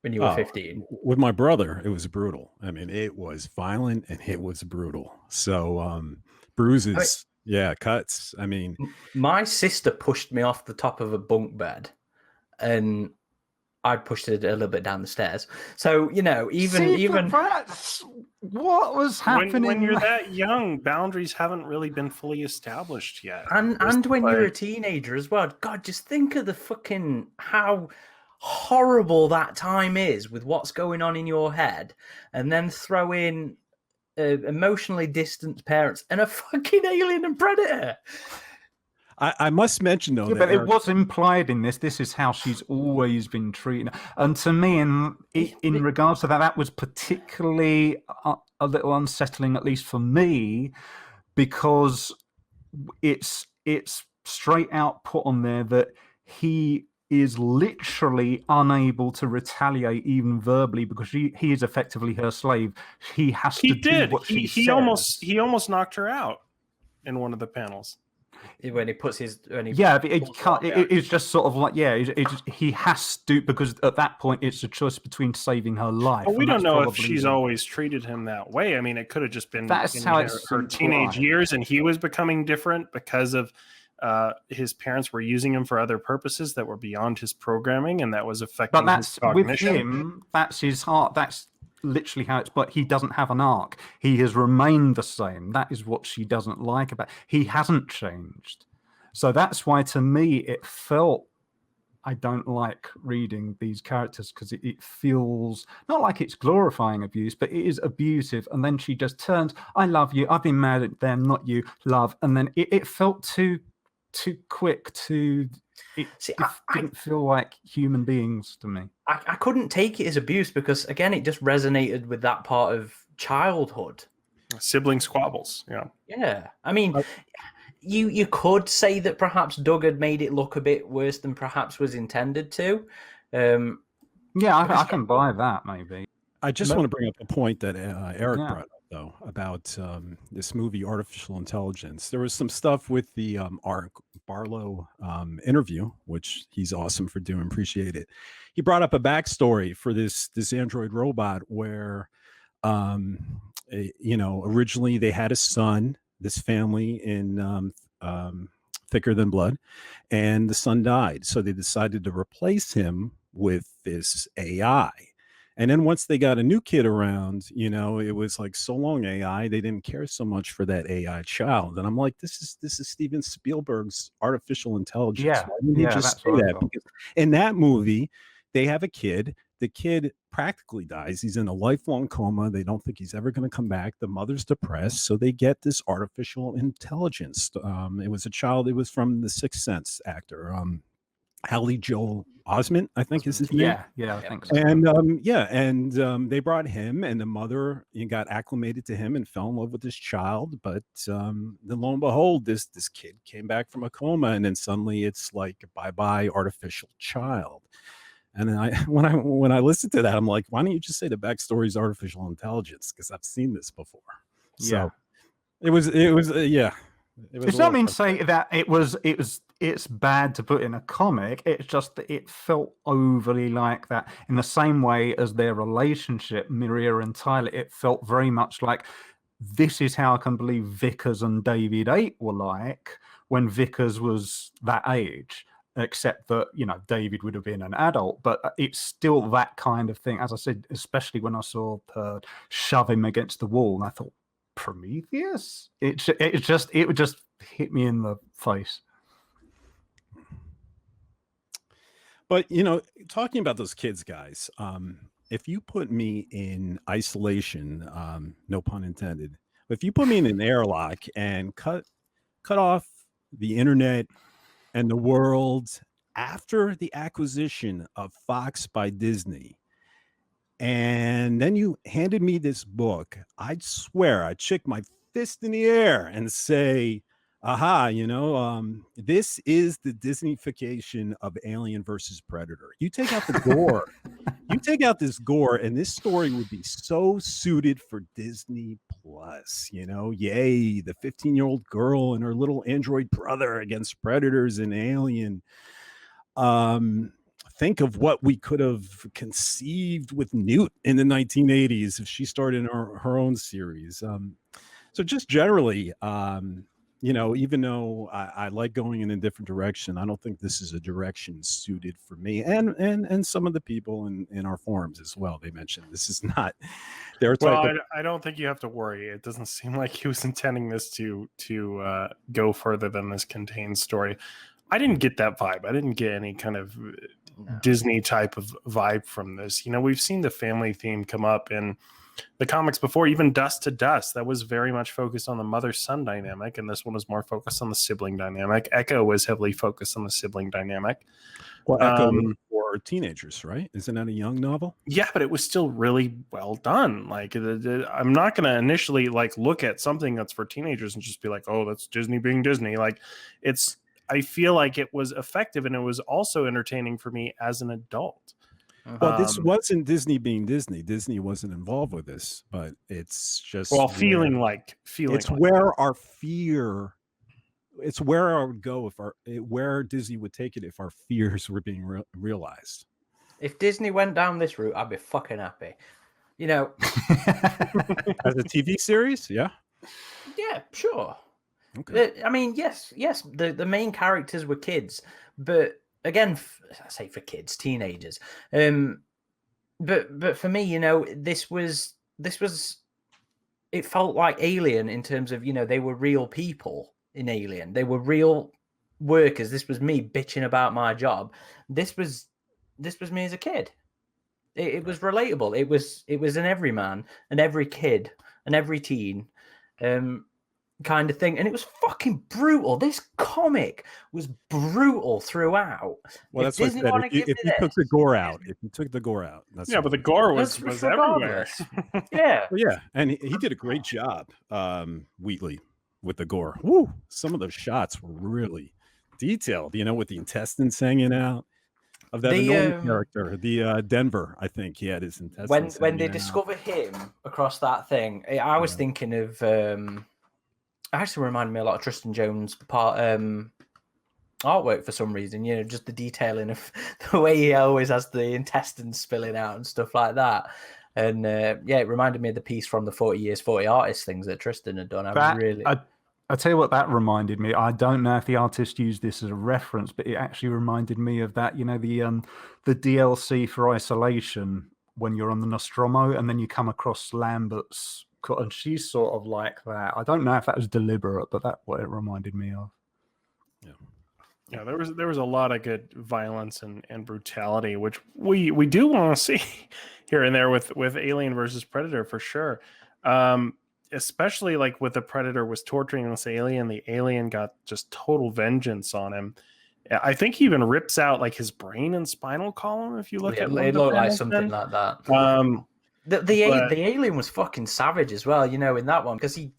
[SPEAKER 1] when you were 15?
[SPEAKER 3] With my brother, it was brutal. I mean, it was violent and it was brutal. So bruises, cuts. I mean,
[SPEAKER 1] my sister pushed me off the top of a bunk bed, and I pushed it a little bit down the stairs. So, even
[SPEAKER 4] that's what was happening
[SPEAKER 2] when you're that young, boundaries haven't really been fully established yet.
[SPEAKER 1] And when you're a teenager as well. God, just think of the fucking how horrible that time is with what's going on in your head, and then throw in emotionally distant parents and a fucking alien and predator.
[SPEAKER 3] I must mention, though,
[SPEAKER 4] but it was implied in this. This is how she's always been treated. And to me, in regards to that, that was particularly a little unsettling, at least for me, because it's straight out put on there that he is literally unable to retaliate even verbally because he is effectively her slave. He has to do what she says.
[SPEAKER 2] He almost knocked her out in one of the panels.
[SPEAKER 1] When he puts his...
[SPEAKER 4] but it's just sort of like, he has to, because at that point it's a choice between saving her life.
[SPEAKER 2] But we don't know if she's always treated him that way. I mean, it could have just been her teenage years, and he was becoming different because of his parents were using him for other purposes that were beyond his programming, and that was affecting his cognition.
[SPEAKER 4] With him, that's his heart. That's literally how it's, but he doesn't have an arc. He has remained the same. That is what she doesn't like about. He hasn't changed. So that's why, to me, it felt, I don't like reading these characters because it feels not like it's glorifying abuse, but it is abusive. And then she just turns, I love you, I've been mad at them, not you, love. And then it felt too quick, it didn't feel like human beings to me.
[SPEAKER 1] I couldn't take it as abuse because, again, it just resonated with that part of childhood.
[SPEAKER 2] Sibling squabbles,
[SPEAKER 1] Yeah. I mean, you could say that perhaps Doug had made it look a bit worse than perhaps was intended to.
[SPEAKER 4] I can buy that, maybe.
[SPEAKER 3] I just want to bring up a point that Eric brought up, though, about this movie, Artificial Intelligence. There was some stuff with the Barlow interview, which he's awesome for doing. Appreciate it. He brought up a backstory for this android robot where, originally they had a son, this family in Thicker Than Blood, and the son died. So they decided to replace him with this AI. And then once they got a new kid around, it was like, so long AI, they didn't care so much for that AI child. And I'm like, this is Steven Spielberg's Artificial Intelligence.
[SPEAKER 4] Yeah,
[SPEAKER 3] why didn't he just say that? Because in that movie, they have a kid. The kid practically dies. He's in a lifelong coma. They don't think he's ever going to come back. The mother's depressed. So they get this artificial intelligence. It was a child. It was from the Sixth Sense actor. Hallie Joel Osment, I think is his name.
[SPEAKER 4] Yeah, I think so.
[SPEAKER 3] And they brought him, and the mother got acclimated to him and fell in love with this child. But then lo and behold, this kid came back from a coma, and then suddenly it's like bye artificial child. And then when I listened to that, I'm like, why don't you just say the backstory is artificial intelligence? Because I've seen this before. So it was yeah.
[SPEAKER 4] It's not mean to say that it's bad to put in a comic. It's just that it felt overly like that. In the same way as their relationship, Miria and Tyler, it felt very much like this is how I can believe Vickers and David 8 were like when Vickers was that age. Except that, David would have been an adult, but it's still that kind of thing. As I said, especially when I saw her shove him against the wall, and I thought, Prometheus? It would just hit me in the face.
[SPEAKER 3] But talking about those kids, guys, if you put me in isolation, no pun intended, if you put me in an airlock and cut off the internet and the world after the acquisition of Fox by Disney, and then you handed me this book, I'd swear I'd shake my fist in the air and say, aha, this is the Disneyfication of Alien versus Predator. You take out the gore, you take out this gore, and this story would be so suited for Disney Plus. Yay, the 15-year-old girl and her little android brother against predators and Alien. Think of what we could have conceived with Newt in the 1980s if she started her own series. So just generally, even though I like going in a different direction, I don't think this is a direction suited for me and some of the people in our forums as well. They mentioned this is not their type.
[SPEAKER 2] Well, I don't think you have to worry. It doesn't seem like he was intending this to go further than this contained story. I didn't get that vibe. I didn't get any kind of Disney type of vibe from this. We've seen the family theme come up in the comics before, even Dust to Dust. That was very much focused on the mother-son dynamic, and this one was more focused on the sibling dynamic. Echo was heavily focused on the sibling dynamic.
[SPEAKER 3] Well, Echo for teenagers, right? Isn't that a young novel? Yeah,
[SPEAKER 2] but it was still really well done. Like, I'm not going to initially look at something that's for teenagers and just be like, oh, that's Disney being Disney. I feel like it was effective, and it was also entertaining for me as an adult.
[SPEAKER 3] Well, this wasn't Disney being Disney. Disney wasn't involved with this, but it's just
[SPEAKER 2] feeling
[SPEAKER 3] where our fear. It's where I would go where Disney would take it if our fears were being realized.
[SPEAKER 1] If Disney went down this route, I'd be fucking happy.
[SPEAKER 3] As a TV series, yeah,
[SPEAKER 1] sure.
[SPEAKER 3] Okay.
[SPEAKER 1] I mean, yes. The main characters were kids, but again, I say for kids, teenagers. But for me, this was. It felt like Alien in terms of they were real people in Alien. They were real workers. This was me bitching about my job. This was me as a kid. It was relatable. It was an everyman and every kid and every teen. Kind of thing, and it was fucking brutal. This comic was brutal throughout.
[SPEAKER 3] Well, that's what I said. If you took the gore out,
[SPEAKER 2] but the gore was everywhere.
[SPEAKER 1] Yeah,
[SPEAKER 3] and he did a great job, Wheatley, with the gore. Woo! Some of those shots were really detailed. With the intestines hanging out of that annoying character, the Denver. I think he had his intestines.
[SPEAKER 1] When they discover him across that thing, I was thinking of. Actually reminded me a lot of Tristan Jones' artwork for some reason. Just the detailing of the way he always has the intestines spilling out and stuff like that. And it reminded me of the piece from the 40 Years, 40 Artists things that Tristan had done.
[SPEAKER 4] I tell you what that reminded me. I don't know if the artist used this as a reference, but it actually reminded me of that. The DLC for Isolation when you're on the Nostromo and then you come across Lambert's. And she's sort of like that. I don't know if that was deliberate, but that's what it reminded me of.
[SPEAKER 2] Yeah, there was a lot of good violence and brutality, which we do want to see here and there with Alien versus Predator for sure. Especially with the Predator was torturing this alien, the alien got just total vengeance on him. I think he even rips out like his brain and spinal column. If you look at
[SPEAKER 1] it looked like something like that. The alien was fucking savage as well, in that one, because he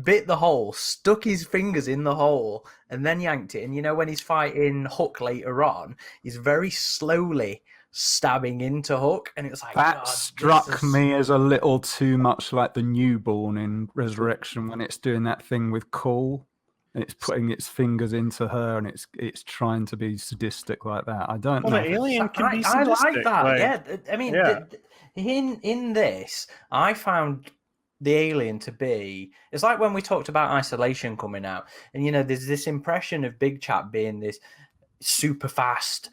[SPEAKER 1] bit the hole, stuck his fingers in the hole, and then yanked it. And when he's fighting Hook later on, he's very slowly stabbing into Hook, and it was like
[SPEAKER 4] that struck me as a little too much like the newborn in Resurrection when it's doing that thing with Cole. It's putting its fingers into her, and it's trying to be sadistic like that. I don't know.
[SPEAKER 2] The alien can be sadistic.
[SPEAKER 1] I like that. Yeah, I mean, in this, I found the alien to be. It's like when we talked about Isolation coming out, and there's this impression of Big Chap being this super fast,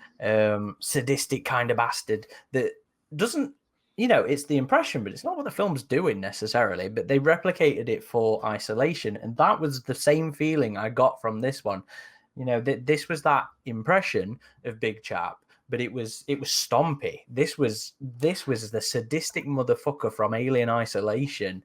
[SPEAKER 1] sadistic kind of bastard that doesn't. It's the impression, but it's not what the film's doing necessarily. But they replicated it for Isolation, and that was the same feeling I got from this one. This was that impression of Big Chap, but it was stompy. This was the sadistic motherfucker from Alien Isolation,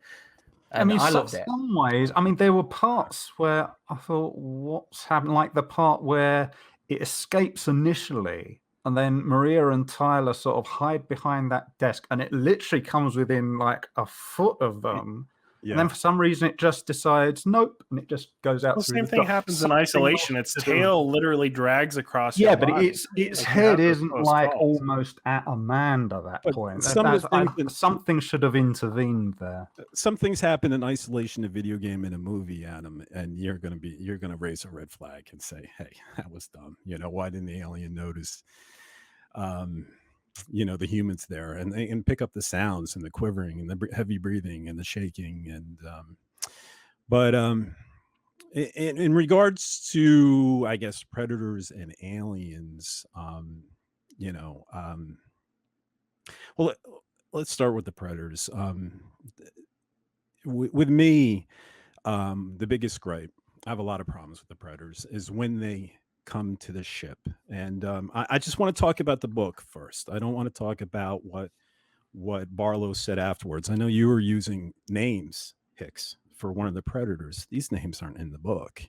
[SPEAKER 1] and I loved it.
[SPEAKER 4] In some ways, there were parts where I thought, "What's happened?" Like the part where it escapes initially. And then Maria and Tyler sort of hide behind that desk, and it literally comes within like a foot of them. Yeah. And then for some reason, it just decides nope, and it just goes out.
[SPEAKER 2] The same thing happens in Isolation. Its tail literally drags across.
[SPEAKER 4] Yeah, but its head isn't like almost at Amanda at that point. Something should have intervened there.
[SPEAKER 3] Some things happen in Isolation, a video game and a movie, Adam, and you're gonna raise a red flag and say, "Hey, that was dumb." Why didn't the alien notice? The humans there, and they can pick up the sounds and the quivering and the heavy breathing and the shaking. And but in regards to, I guess, predators and aliens, well, let's start with the predators. With me, the biggest gripe, I have a lot of problems with the predators, is when they come to the ship. And I just want to talk about the book first. I don't want to talk about what Barlow said afterwards. I know you were using names, Hicks, for one of the predators. These names aren't in the book,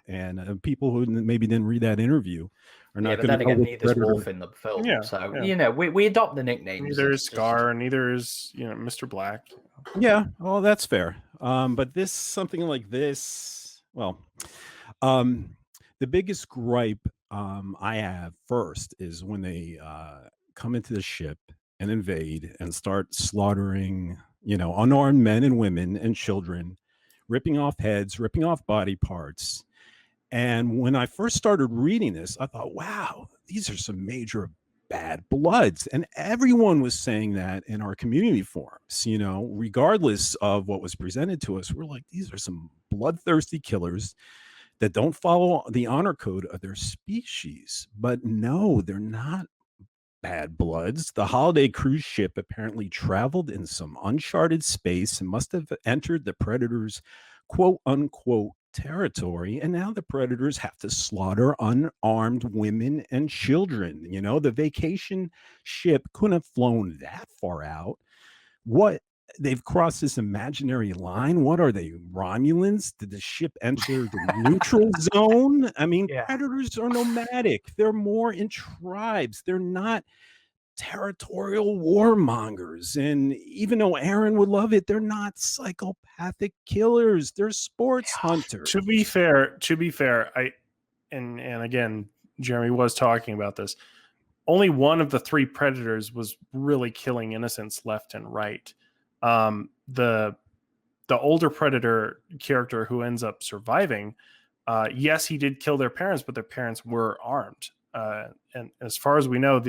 [SPEAKER 3] and people who maybe didn't read that interview are not going to know.
[SPEAKER 1] But neither is Wolf in the film. Yeah, so we adopt the nicknames.
[SPEAKER 2] Neither is Scar, neither is Mr. Black.
[SPEAKER 3] Yeah, well, that's fair. But something like this, well, the biggest gripe I have first is when they come into the ship and invade and start slaughtering, unarmed men and women and children, ripping off heads, ripping off body parts. And when I first started reading this, I thought, wow, these are some major bad bloods. And everyone was saying that in our community forums, regardless of what was presented to us. We're like, these are some bloodthirsty killers that don't follow the honor code of their species. But no, they're not bad bloods. The Holiday cruise ship apparently traveled in some uncharted space and must have entered the Predators' quote unquote territory. And now the Predators have to slaughter unarmed women and children. The vacation ship couldn't have flown that far out. They've crossed this imaginary line. What are they, Romulans? Did the ship enter the neutral zone? Predators are nomadic. They're more in tribes. They're not territorial warmongers. And even though Aaron would love it, they're not psychopathic killers. They're sports hunters.
[SPEAKER 2] To be fair, and again, Jeremy was talking about this. Only one of the three predators was really killing innocents left and right. The older predator character who ends up surviving, yes, he did kill their parents, but their parents were armed. And as far as we know,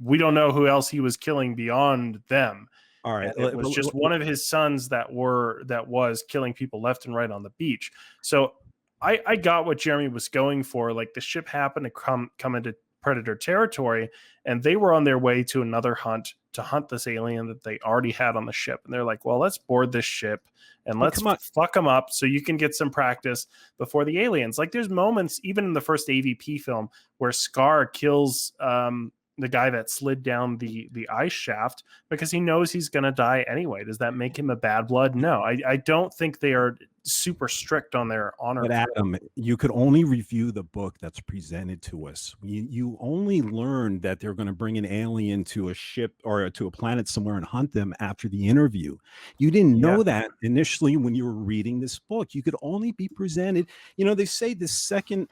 [SPEAKER 2] we don't know who else he was killing beyond them.
[SPEAKER 3] All right,
[SPEAKER 2] it was just one of his sons that was killing people left and right on the beach. So I got what Jeremy was going for. Like, the ship happened to come into predator territory, and they were on their way to another hunt to hunt this alien that they already had on the ship. And they're like, well, let's board this ship and let's fuck them up so you can get some practice before the aliens. Like, there's moments even in the first AvP film where Scar kills the guy that slid down the ice shaft because he knows he's going to die anyway. Does that make him a bad blood? No, I don't think they are super strict on their honor.
[SPEAKER 3] But Adam, you could only review the book that's presented to us. You only learned that they're going to bring an alien to a ship or to a planet somewhere and hunt them after the interview. You didn't know that initially when you were reading this book. You could only be presented. They say the second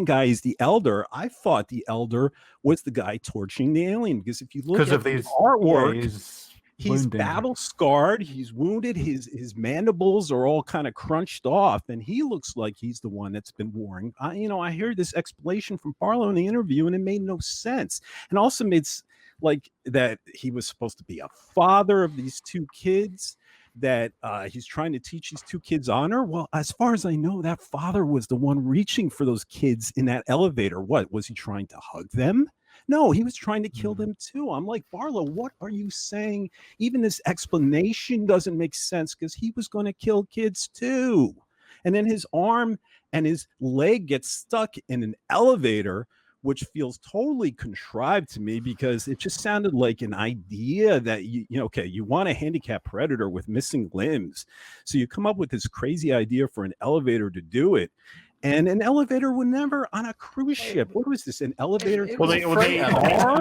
[SPEAKER 3] guy is the elder. I thought the elder was the guy torching the alien, because if you look at the artwork, he's battle scarred. He's wounded. His mandibles are all kind of crunched off, and he looks like he's the one that's been warring. I hear this explanation from Barlow in the interview, and it made no sense. And also made like that he was supposed to be a father of these two kids, that he's trying to teach these two kids honor. Well, as far as I know, that father was the one reaching for those kids in that elevator. What was he trying to hug them? No, he was trying to kill them too. I'm like, Barlow, what are you saying? Even this explanation doesn't make sense, because he was going to kill kids too. And then his arm and his leg gets stuck in an elevator, which feels totally contrived to me, because it just sounded like an idea that you want a handicapped predator with missing limbs. So you come up with this crazy idea for an elevator to do it. And an elevator would never on a cruise ship. What was this? An elevator?
[SPEAKER 2] They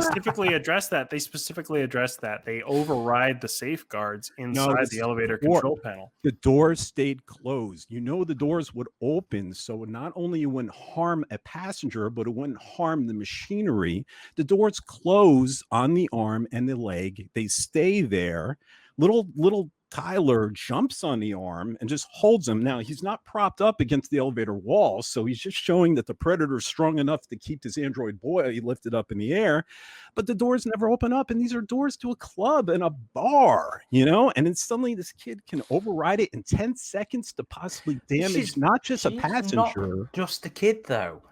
[SPEAKER 2] specifically addressed that. They override the safeguards inside the elevator control panel.
[SPEAKER 3] The doors stayed closed. The doors would open, so not only it wouldn't harm a passenger, but it wouldn't harm the machinery. The doors close on the arm and the leg. They stay there. Little Tyler jumps on the arm and just holds him. Now, he's not propped up against the elevator wall, so he's just showing that the predator's strong enough to keep this android boy lifted up in the air. But the doors never open up, and these are doors to a club and a bar, and then suddenly this kid can override it in 10 seconds to possibly damage not just a passenger.
[SPEAKER 1] Not just a kid, though.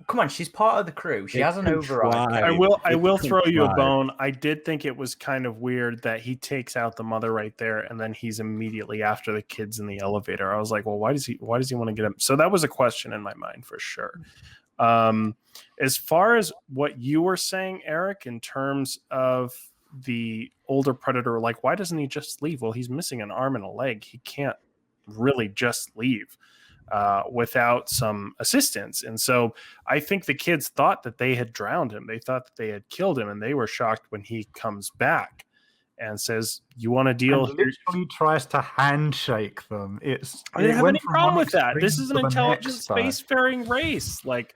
[SPEAKER 1] Come on, she's part of the crew. She has an override.
[SPEAKER 2] I will throw you a bone. I did think it was kind of weird that he takes out the mother right there, and then he's immediately after the kids in the elevator. I was like, well, why does he want to get him? So that was a question in my mind for sure. As far as what you were saying, Eric, in terms of the older predator, like, why doesn't he just leave? Well, he's missing an arm and a leg. He can't really just leave without some assistance. And so I think the kids thought that they had drowned him. They thought that they had killed him, and they were shocked when he comes back and says, you want to deal
[SPEAKER 4] here? Literally tries to handshake them.
[SPEAKER 2] I didn't have any problem with that. This is an intelligent spacefaring race. Like,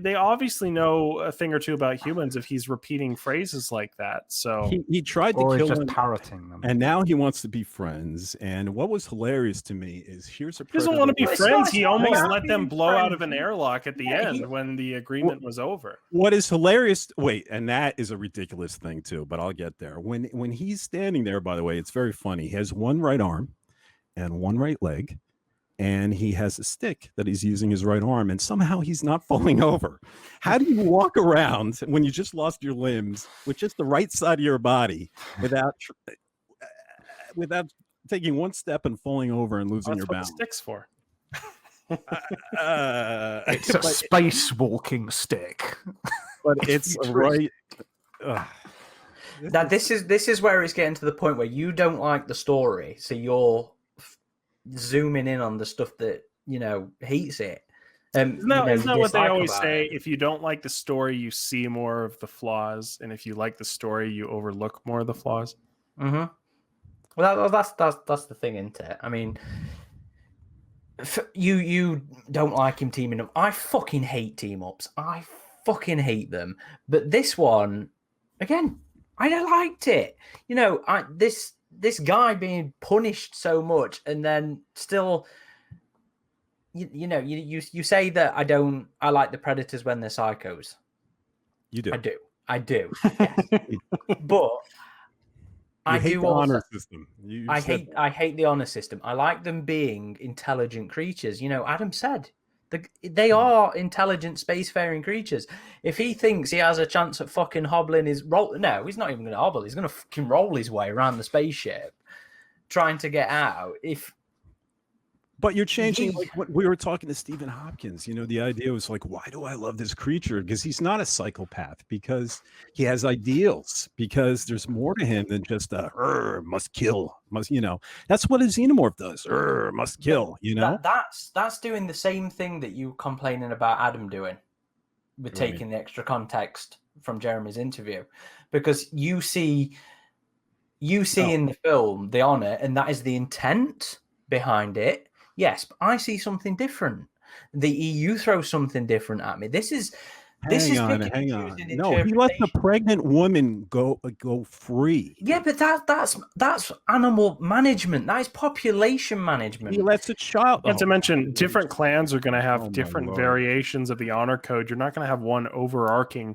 [SPEAKER 2] they obviously know a thing or two about humans if he's repeating phrases like that. So
[SPEAKER 3] he tried to kill him,
[SPEAKER 4] parroting them,
[SPEAKER 3] and now he wants to be friends. And what was hilarious to me is he
[SPEAKER 2] doesn't want to be friends. He almost let them blow out of an airlock at the end when the agreement was over.
[SPEAKER 3] What is hilarious? Wait, and that is a ridiculous thing too. But I'll get there. When he's standing there, by the way, it's very funny. He has one right arm and one right leg, and he has a stick that he's using his right arm, and somehow he's not falling over. How do you walk around when you just lost your limbs with just the right side of your body without taking one step and falling over and losing your balance?
[SPEAKER 2] That's what the stick's
[SPEAKER 4] for. It's a spacewalking stick.
[SPEAKER 3] But it's right.
[SPEAKER 1] Now this is where it's getting to the point where you don't like the story, so you're zooming in on the stuff that hates it.
[SPEAKER 2] Isn't that what they always say? If you don't like the story, you see more of the flaws, and if you like the story, you overlook more of the flaws.
[SPEAKER 1] Mm-hmm. Well, that's the thing, isn't it? I mean, you don't like him teaming up. I fucking hate team ups. I fucking hate them. But this one, again, I liked it. This guy being punished so much, and then still, you say that I like the predators when they're psychos.
[SPEAKER 3] You do.
[SPEAKER 1] I do. Yes. But I
[SPEAKER 3] hate
[SPEAKER 1] do
[SPEAKER 3] the
[SPEAKER 1] also,
[SPEAKER 3] honor system.
[SPEAKER 1] I hate the honor system. I like them being intelligent creatures. Adam said they are intelligent spacefaring creatures. If he thinks he has a chance at fucking hobbling he's not even going to hobble. He's going to fucking roll his way around the spaceship, trying to get out. If
[SPEAKER 3] But you're changing, like what we were talking to Stephen Hopkins, the idea was like, why do I love this creature? Because he's not a psychopath, because he has ideals, because there's more to him than just must kill, that's what a xenomorph does. Must kill,
[SPEAKER 1] That's doing the same thing that you complaining about Adam doing with taking the extra context from Jeremy's interview, because you see in the film the honor, and that is the intent behind it. Yes, but I see something different. The EU throws something different at me. Hang on.
[SPEAKER 3] No, he let the pregnant woman go free.
[SPEAKER 1] Yeah, but that's animal management. That is population management.
[SPEAKER 3] He lets a child.
[SPEAKER 2] Not to mention, different clans are going to have different variations of the honor code. You're not going to have one overarching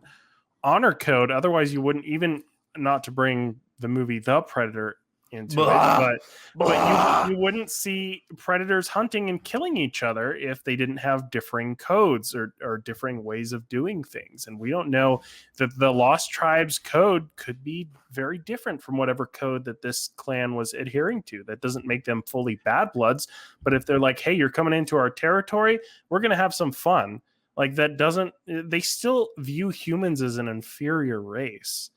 [SPEAKER 2] honor code. Otherwise, you wouldn't, even not to bring the movie The Predator into it, but you wouldn't see predators hunting and killing each other if they didn't have differing codes or differing ways of doing things. And we don't know that the Lost Tribes code could be very different from whatever code that this clan was adhering to. That doesn't make them fully bad bloods, but if they're like, hey, you're coming into our territory, we're going to have some fun. Like, that doesn't, they still view humans as an inferior race.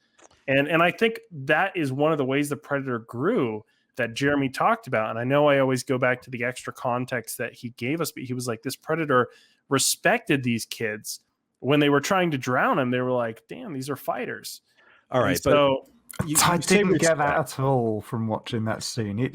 [SPEAKER 2] And I think that is one of the ways the Predator grew that Jeremy talked about. And I know I always go back to the extra context that he gave us, but he was like, this Predator respected these kids. When they were trying to drown him, they were like, damn, these are fighters.
[SPEAKER 3] All right.
[SPEAKER 2] So
[SPEAKER 4] I didn't get that at all from watching that scene.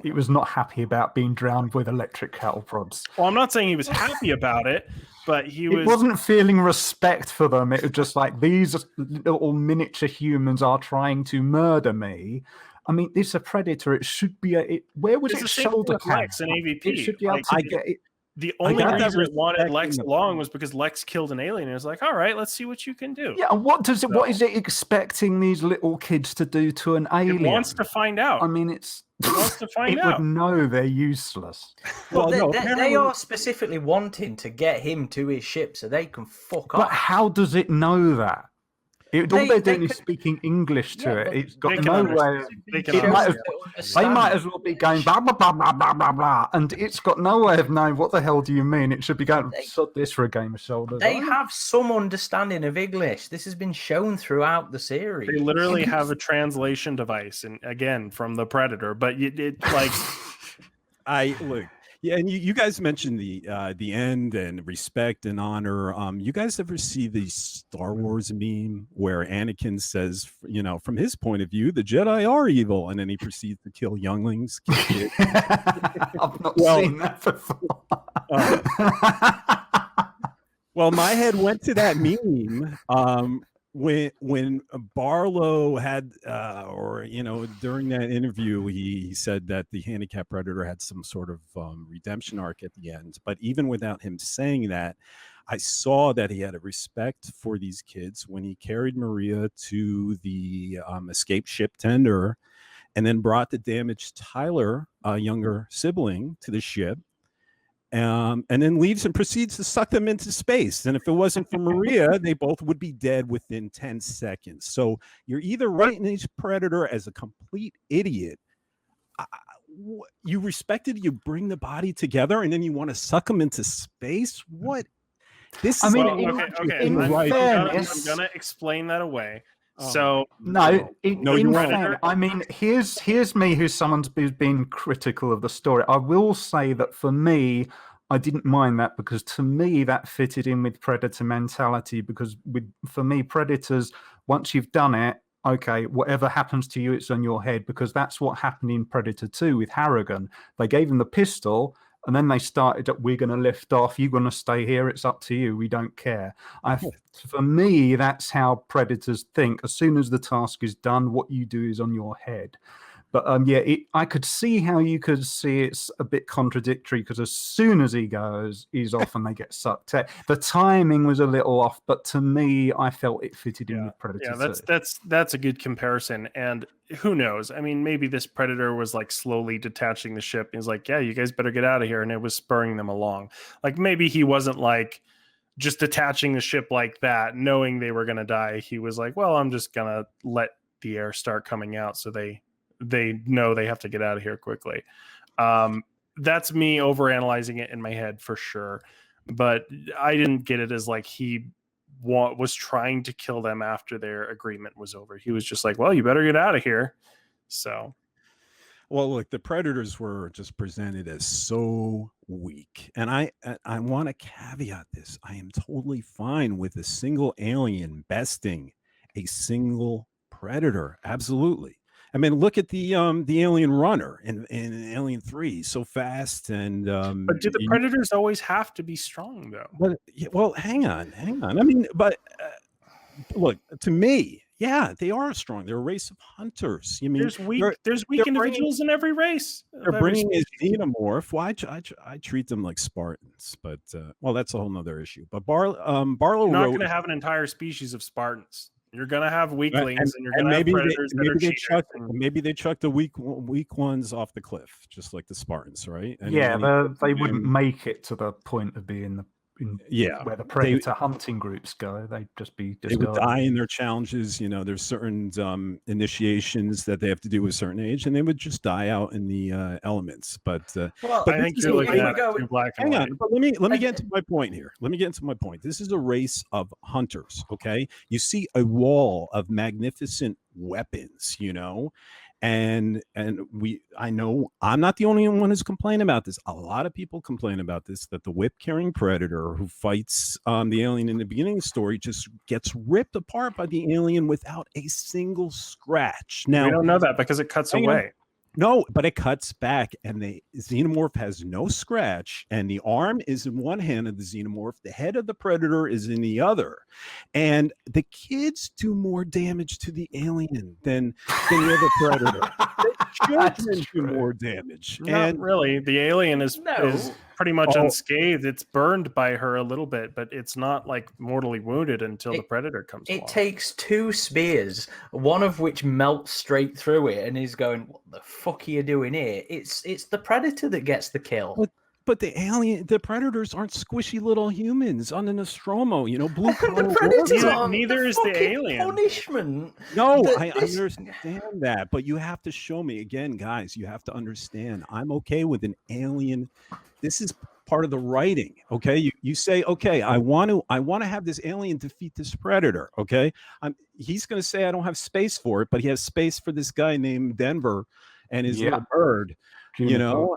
[SPEAKER 4] It was not happy about being drowned with electric cattle prods.
[SPEAKER 2] Well, I'm not saying he was happy about it, but he
[SPEAKER 4] wasn't feeling respect for them. It was just like, these little miniature humans are trying to murder me. I mean, it's a predator. It should be where was its shoulder pad?
[SPEAKER 2] Lex and AvP.
[SPEAKER 4] It should be able to get it.
[SPEAKER 2] The only reason it wanted Lex along was because Lex killed an alien. It was like, all right, let's see what you can do.
[SPEAKER 4] Yeah, and what is it expecting these little kids to do to an alien?
[SPEAKER 2] It wants to find out.
[SPEAKER 4] I mean,
[SPEAKER 2] it wants to find out.
[SPEAKER 4] It would know they're useless.
[SPEAKER 1] Well, they are specifically wanting to get him to his ship so they can fuck off.
[SPEAKER 4] But how does it know that? All they're doing is speaking English to it. It's got no way. They might as well be going blah, blah, blah, blah, blah, blah, blah. And it's got no way of knowing what the hell do you mean. It should be going, sod this for a game of shoulders.
[SPEAKER 1] They have some understanding of English. This has been shown throughout the series.
[SPEAKER 2] They literally have a translation device, and again, from the Predator. But
[SPEAKER 3] look. Yeah, and you guys mentioned the end and respect and honor. You guys ever see the Star Wars meme where Anakin says, from his point of view, the Jedi are evil, and then he proceeds to kill younglings?
[SPEAKER 4] I've not seen that before.
[SPEAKER 3] Well, my head went to that meme. When Barlow had, during that interview, he said that the handicapped predator had some sort of redemption arc at the end. But even without him saying that, I saw that he had a respect for these kids when he carried Maria to the escape ship tender, and then brought the damaged Tyler, a younger sibling, to the ship. And then leaves and proceeds to suck them into space. And if it wasn't for Maria, they both would be dead within 10 seconds. So you're either writing each predator as a complete idiot. You respected, you bring the body together, and then you want to suck them into space? What?
[SPEAKER 2] This is okay. I'm gonna explain that away.
[SPEAKER 4] I mean, here's me, who's someone who's been critical of the story. I will say that for me, I didn't mind that, because to me that fitted in with Predator mentality. Because for me, Predators, once you've done it, okay, whatever happens to you, it's on your head, because that's what happened in Predator 2 with Harrigan. They gave him the pistol, and then they started, we're going to lift off, you're going to stay here, it's up to you, we don't care. For me, that's how Predators think. As soon as the task is done, what you do is on your head. But I could see how you could see it's a bit contradictory, because as soon as he goes, he's off and they get sucked out. The timing was a little off, but to me, I felt it fitted in with Predator.
[SPEAKER 2] Yeah, that's a good comparison. And who knows? I mean, maybe this Predator was like slowly detaching the ship. He's like, yeah, you guys better get out of here. And it was spurring them along. Like, maybe he wasn't like just detaching the ship like that, knowing they were going to die. He was like, well, I'm just going to let the air start coming out so they know they have to get out of here quickly. that's me overanalyzing it in my head for sure. But I didn't get it as like he was trying to kill them after their agreement was over. He was just like, well, you better get out of here. So,
[SPEAKER 3] well, look, the Predators were just presented as so weak. And I want to caveat this. I am totally fine with a single alien besting a single Predator. Absolutely. I mean, look at the Alien Runner in Alien 3, so fast and.
[SPEAKER 2] But do the Predators always have to be strong, though?
[SPEAKER 3] But well, hang on. I mean, but look, to me, yeah, they are strong. They're a race of hunters. You mean
[SPEAKER 2] there's weak individuals in every race.
[SPEAKER 3] They're bringing a xenomorph. Well, I treat them like Spartans, but well, that's a whole nother issue. But Barlow,
[SPEAKER 2] you're not going to have an entire species of Spartans. You're going to have weaklings, and you're going to have predators that are cheaters.
[SPEAKER 3] Maybe they chucked the weak ones off the cliff, just like the Spartans, right?
[SPEAKER 4] And yeah, they wouldn't make it to the point of being where the predator hunting groups go. They'd just be discarded.
[SPEAKER 3] They would die in their challenges. You know, there's certain initiations that they have to do with a certain age, and they would just die out in the elements. But
[SPEAKER 2] I think you're looking at too black and white.
[SPEAKER 3] Hang on, but let me get into my point here. Let me get into my point. This is a race of hunters. Okay, you see a wall of magnificent weapons. You know. And I know I'm not the only one who's complaining about this. A lot of people complain about this, that the whip-carrying predator who fights the alien in the beginning of the story just gets ripped apart by the alien without a single scratch. Now,
[SPEAKER 2] we don't know that because it cuts away.
[SPEAKER 3] No, but it cuts back, and the xenomorph has no scratch, and the arm is in one hand of the xenomorph, the head of the predator is in the other, and the kids do more damage to the alien than the other predator. The children do more damage.
[SPEAKER 2] Not really. The alien is pretty much unscathed. It's burned by her a little bit, but it's not like mortally wounded until the predator comes along.
[SPEAKER 1] It takes 2 spears, one of which melts straight through it, and he's going, "What the fuck are you doing here?" It's the predator that gets the kill.
[SPEAKER 3] But the predators aren't squishy little humans on the Nostromo, you know, blue collar.
[SPEAKER 2] Neither is the alien.
[SPEAKER 1] Punishment.
[SPEAKER 3] No, I understand that, but you have to show me again, guys. You have to understand. I'm okay with an alien. This is part of the writing. Okay, you say, okay, I want to have this alien defeat this predator. Okay, he's going to say I don't have space for it, but he has space for this guy named Denver and his little bird. You know.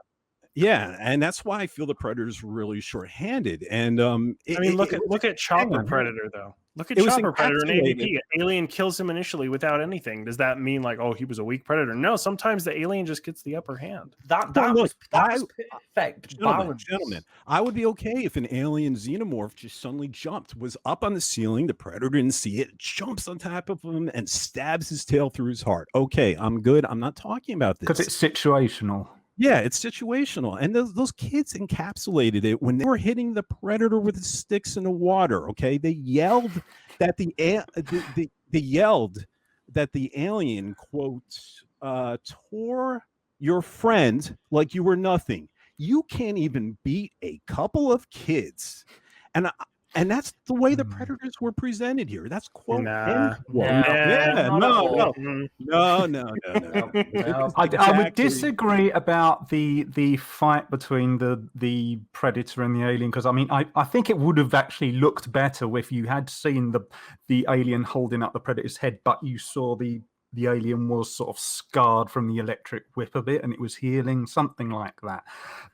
[SPEAKER 3] Yeah, and that's why I feel the Predator's really short-handed. And
[SPEAKER 2] look at Chopper Predator though. Look at Chopper Predator in AvP. An alien kills him initially without anything. Does that mean like, oh, he was a weak predator? No, sometimes the alien just gets the upper hand.
[SPEAKER 1] That was perfect.
[SPEAKER 3] Gentlemen, I would be okay if an alien xenomorph just suddenly was up on the ceiling. The predator didn't see it, jumps on top of him and stabs his tail through his heart. Okay, I'm good. I'm not talking about this
[SPEAKER 4] because it's situational.
[SPEAKER 3] Yeah, it's situational. And those kids encapsulated it when they were hitting the predator with the sticks in the water. Okay, they yelled that the alien, quote, tore your friend like you were nothing. You can't even beat a couple of kids. And that's the way the predators were presented here. That's quote. No.
[SPEAKER 4] I would disagree about the fight between the predator and the alien, because I mean I think it would have actually looked better if you had seen the alien holding up the predator's head, but you saw the alien was sort of scarred from the electric whip a bit and it was healing, something like that.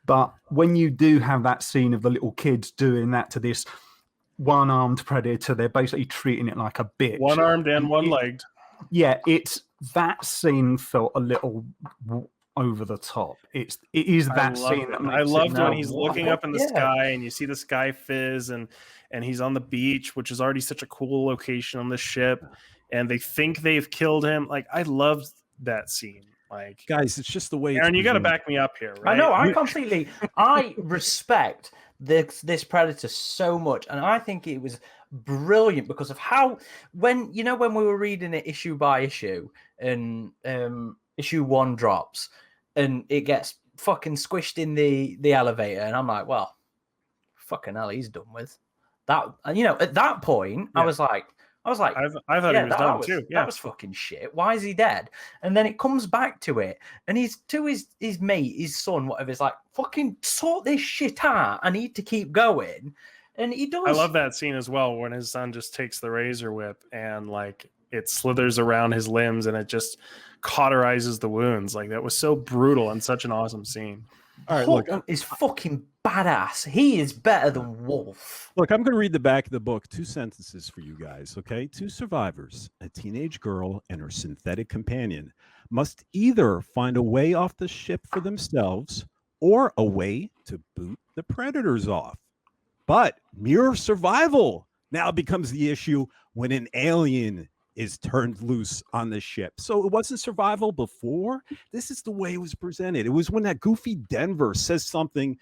[SPEAKER 4] But when you do have that scene of the little kids doing that to this one-armed predator, they're basically treating it like a bitch.
[SPEAKER 2] One-armed and one-legged.
[SPEAKER 4] Yeah, that scene felt a little over the top. It is that scene that makes
[SPEAKER 2] I loved when he's looking up in the sky and you see the sky fizz and he's on the beach, which is already such a cool location on the ship, and they think they've killed him. Like, I loved that scene. Like,
[SPEAKER 3] guys, it's just the way.
[SPEAKER 2] Aaron, you got to back me up here, right?
[SPEAKER 1] I know. I respect this predator so much, and I think it was brilliant because of how when we were reading it issue by issue, and issue 1 drops, and it gets fucking squished in the elevator, and I'm like, well, fucking hell, he's done with that. And at that point, I was like, I was like,
[SPEAKER 2] I thought he was done too. Yeah,
[SPEAKER 1] that was fucking shit. Why is he dead? And then it comes back to it, and he's to his mate, his son, whatever. He's like, fucking sort this shit out. I need to keep going, and he does.
[SPEAKER 2] I love that scene as well when his son just takes the razor whip and like it slithers around his limbs and it just cauterizes the wounds. Like that was so brutal and such an awesome scene.
[SPEAKER 3] All right,
[SPEAKER 1] Hulk
[SPEAKER 3] look,
[SPEAKER 1] is fucking badass. He is better than Wolf.
[SPEAKER 3] Look, I'm going to read the back of the book. 2 sentences for you guys, okay? 2 survivors, a teenage girl and her synthetic companion, must either find a way off the ship for themselves or a way to boot the predators off. But mere survival now becomes the issue when an alien is turned loose on the ship. So it wasn't survival before. This is the way it was presented. It was when that goofy Denver says something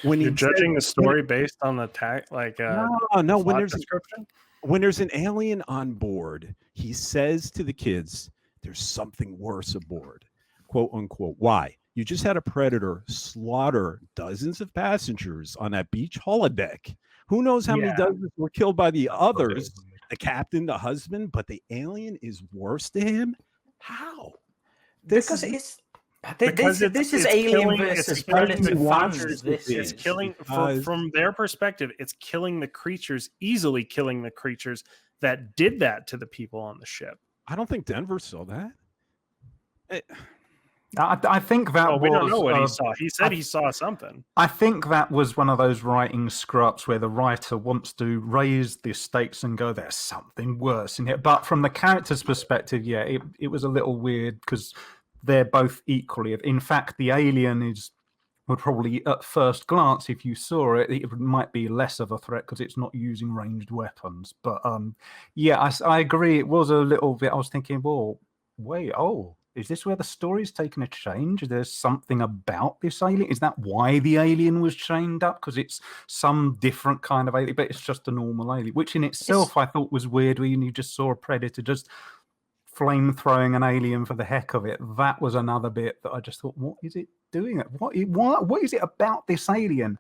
[SPEAKER 3] when
[SPEAKER 2] you're judging the story based on the tag, like
[SPEAKER 3] no, when there's
[SPEAKER 2] description.
[SPEAKER 3] When there's an alien on board, he says to the kids, "There's something worse aboard," quote unquote. Why? You just had a predator slaughter dozens of passengers on that beach holodeck. Who knows how many dozens were killed by the others? The captain, the husband, but the alien is worse to him. How?
[SPEAKER 1] This is Alien versus Predator fans.
[SPEAKER 2] It's killing from their perspective. It's killing the creatures, easily killing the creatures that did that to the people on the ship.
[SPEAKER 3] I don't think Denver saw that.
[SPEAKER 4] I think that
[SPEAKER 2] we don't know what he saw. He said he saw something.
[SPEAKER 4] I think that was one of those writing screw-ups where the writer wants to raise the stakes and go, there's something worse in here. But from the character's perspective, yeah, it was a little weird because they're both equally. In fact, the alien would probably, at first glance, if you saw it, it might be less of a threat because it's not using ranged weapons. But yeah, I agree. It was a little bit. I was thinking, well, wait, is this where the story's taken a change? There's something about this alien. Is that why the alien was chained up? Because it's some different kind of alien, but it's just a normal alien, which in itself I thought was weird when you just saw a predator just flame-throwing an alien for the heck of it. That was another bit that I just thought, what is it doing? What is it about this alien?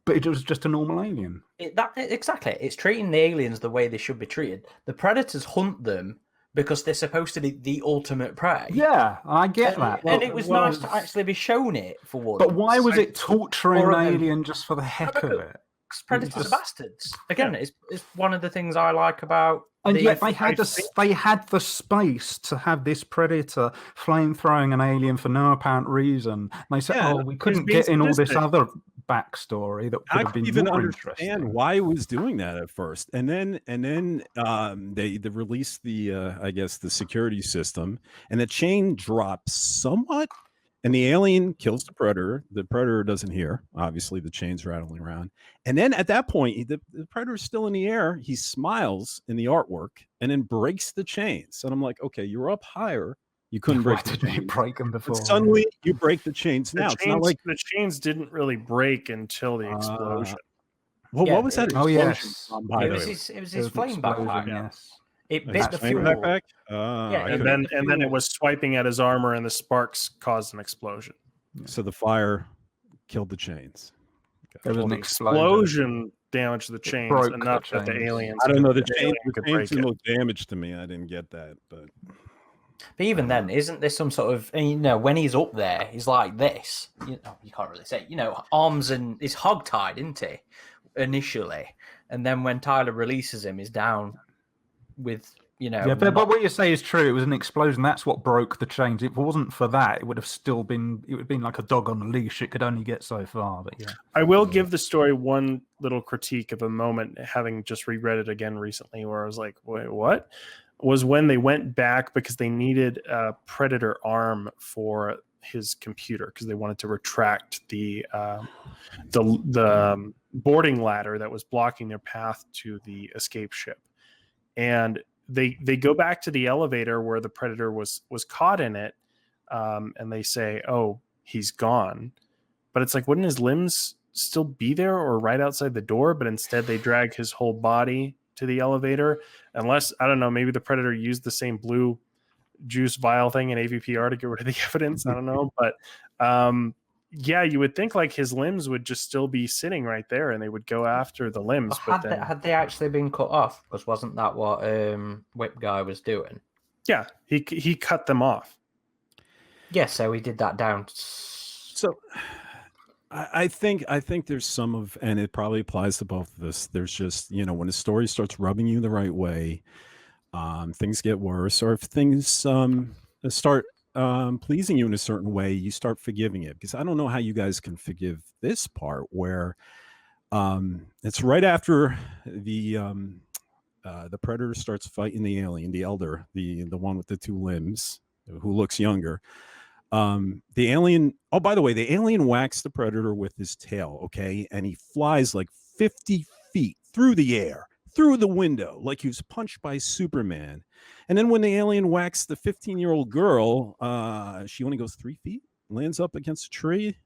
[SPEAKER 4] But it was just a normal alien.
[SPEAKER 1] Exactly. It's treating the aliens the way they should be treated. The predators hunt them because they're supposed to be the ultimate prey.
[SPEAKER 4] Yeah, I get that.
[SPEAKER 1] And it was nice to actually be shown it for once.
[SPEAKER 4] But why was it torturing an alien just for the heck of it?
[SPEAKER 1] Predators are bastards. Again, it's one of the things I like about.
[SPEAKER 4] And yet they had the space to have this predator flame throwing an alien for no apparent reason. And they said, we couldn't get in all this other backstory that could have been
[SPEAKER 3] even
[SPEAKER 4] more
[SPEAKER 3] understand
[SPEAKER 4] interesting.
[SPEAKER 3] Why it was doing that at first, and then they released the I guess the security system, and the chain drops somewhat, and the alien kills the predator. The predator doesn't hear. Obviously, the chain's rattling around, and then at that point, the predator's still in the air. He smiles in the artwork, and then breaks the chains. And I'm like, okay, you're up higher. You couldn't break
[SPEAKER 4] them before.
[SPEAKER 3] But suddenly, you break the chains now. It's not like
[SPEAKER 2] the chains didn't really break until the explosion.
[SPEAKER 3] Well, what was that explosion?
[SPEAKER 4] Yes.
[SPEAKER 1] It was his flame backpack.
[SPEAKER 4] Yes.
[SPEAKER 1] It bit the fuel.
[SPEAKER 3] Backpack?
[SPEAKER 2] And then it was swiping at his armor, and the sparks caused an explosion.
[SPEAKER 3] So the fire killed the chains.
[SPEAKER 4] There was an
[SPEAKER 2] explosion damaged the chains enough that the aliens.
[SPEAKER 3] I don't know. The chains didn't look damaged to me. I didn't get that, but
[SPEAKER 1] even then, isn't there some sort of, when he's up there, he's like this. You can't really say, arms and he's hogtied, isn't he? Initially, and then when Tyler releases him, he's down with.
[SPEAKER 4] Yeah, but what you say is true. It was an explosion. That's what broke the chains. If it wasn't for that, it would have still been. It would have been like a dog on a leash. It could only get so far. But yeah,
[SPEAKER 2] I will give the story one little critique of a moment, having just reread it again recently, where I was like, "Wait, what?" Was when they went back because they needed a predator arm for his computer because they wanted to retract the boarding ladder that was blocking their path to the escape ship, and they go back to the elevator where the predator was caught in it, and they say, "Oh, he's gone," but it's like, wouldn't his limbs still be there or right outside the door? But instead, they drag his whole body to the elevator, unless, I don't know, maybe the predator used the same blue juice vial thing in AvPR to get rid of the evidence. I don't know, but yeah, you would think like his limbs would just still be sitting right there, and they would go after the limbs. But then,
[SPEAKER 1] had they actually been cut off? Because wasn't that what Whip Guy was doing?
[SPEAKER 2] yeah, he cut them off.
[SPEAKER 1] Yeah, so he did that down.
[SPEAKER 3] So I think there's some of, and it probably applies to both of us. There's just, when a story starts rubbing you the right way, things get worse, or if things start pleasing you in a certain way, you start forgiving it. Because I don't know how you guys can forgive this part where it's right after the predator starts fighting the alien, the elder, the one with the two limbs, who looks younger. The alien, oh, by the way, the alien whacks the predator with his tail, okay? And he flies like 50 feet through the air, through the window, like he was punched by Superman. And then when the alien whacks the 15-year-old girl, she only goes 3 feet, lands up against a tree.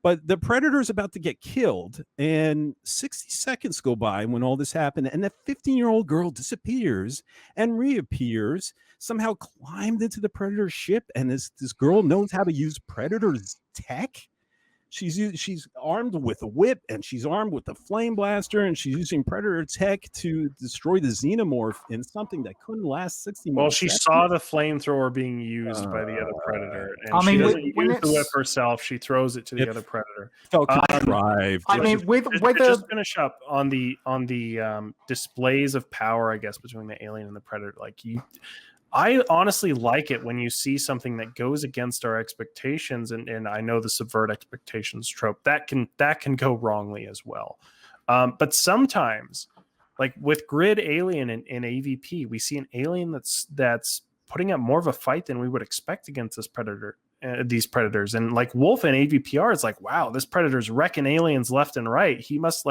[SPEAKER 3] But the predator is about to get killed, and 60 seconds go by when all this happened, and that 15-year-old girl disappears and reappears, somehow climbed into the predator's ship, and this girl knows how to use predator's tech. She's armed with a whip, and she's armed with a flame blaster, and she's using predator tech to destroy the xenomorph in something that couldn't last 60 minutes.
[SPEAKER 2] Well, she saw the flamethrower being used by the other predator, and she doesn't use the whip herself. She throws it to the other predader.
[SPEAKER 3] Felt contrived.
[SPEAKER 1] I mean,
[SPEAKER 2] just finish up on the displays of power, I guess, between the alien and the predator. Like I honestly like it when you see something that goes against our expectations, and I know the subvert expectations trope that can go wrongly as well. But sometimes, like with Grid Alien in AvP, we see an alien that's putting up more of a fight than we would expect against this predator. These predators, and like Wolf and AvPR, it's like, wow, this predator's wrecking aliens left and right. He must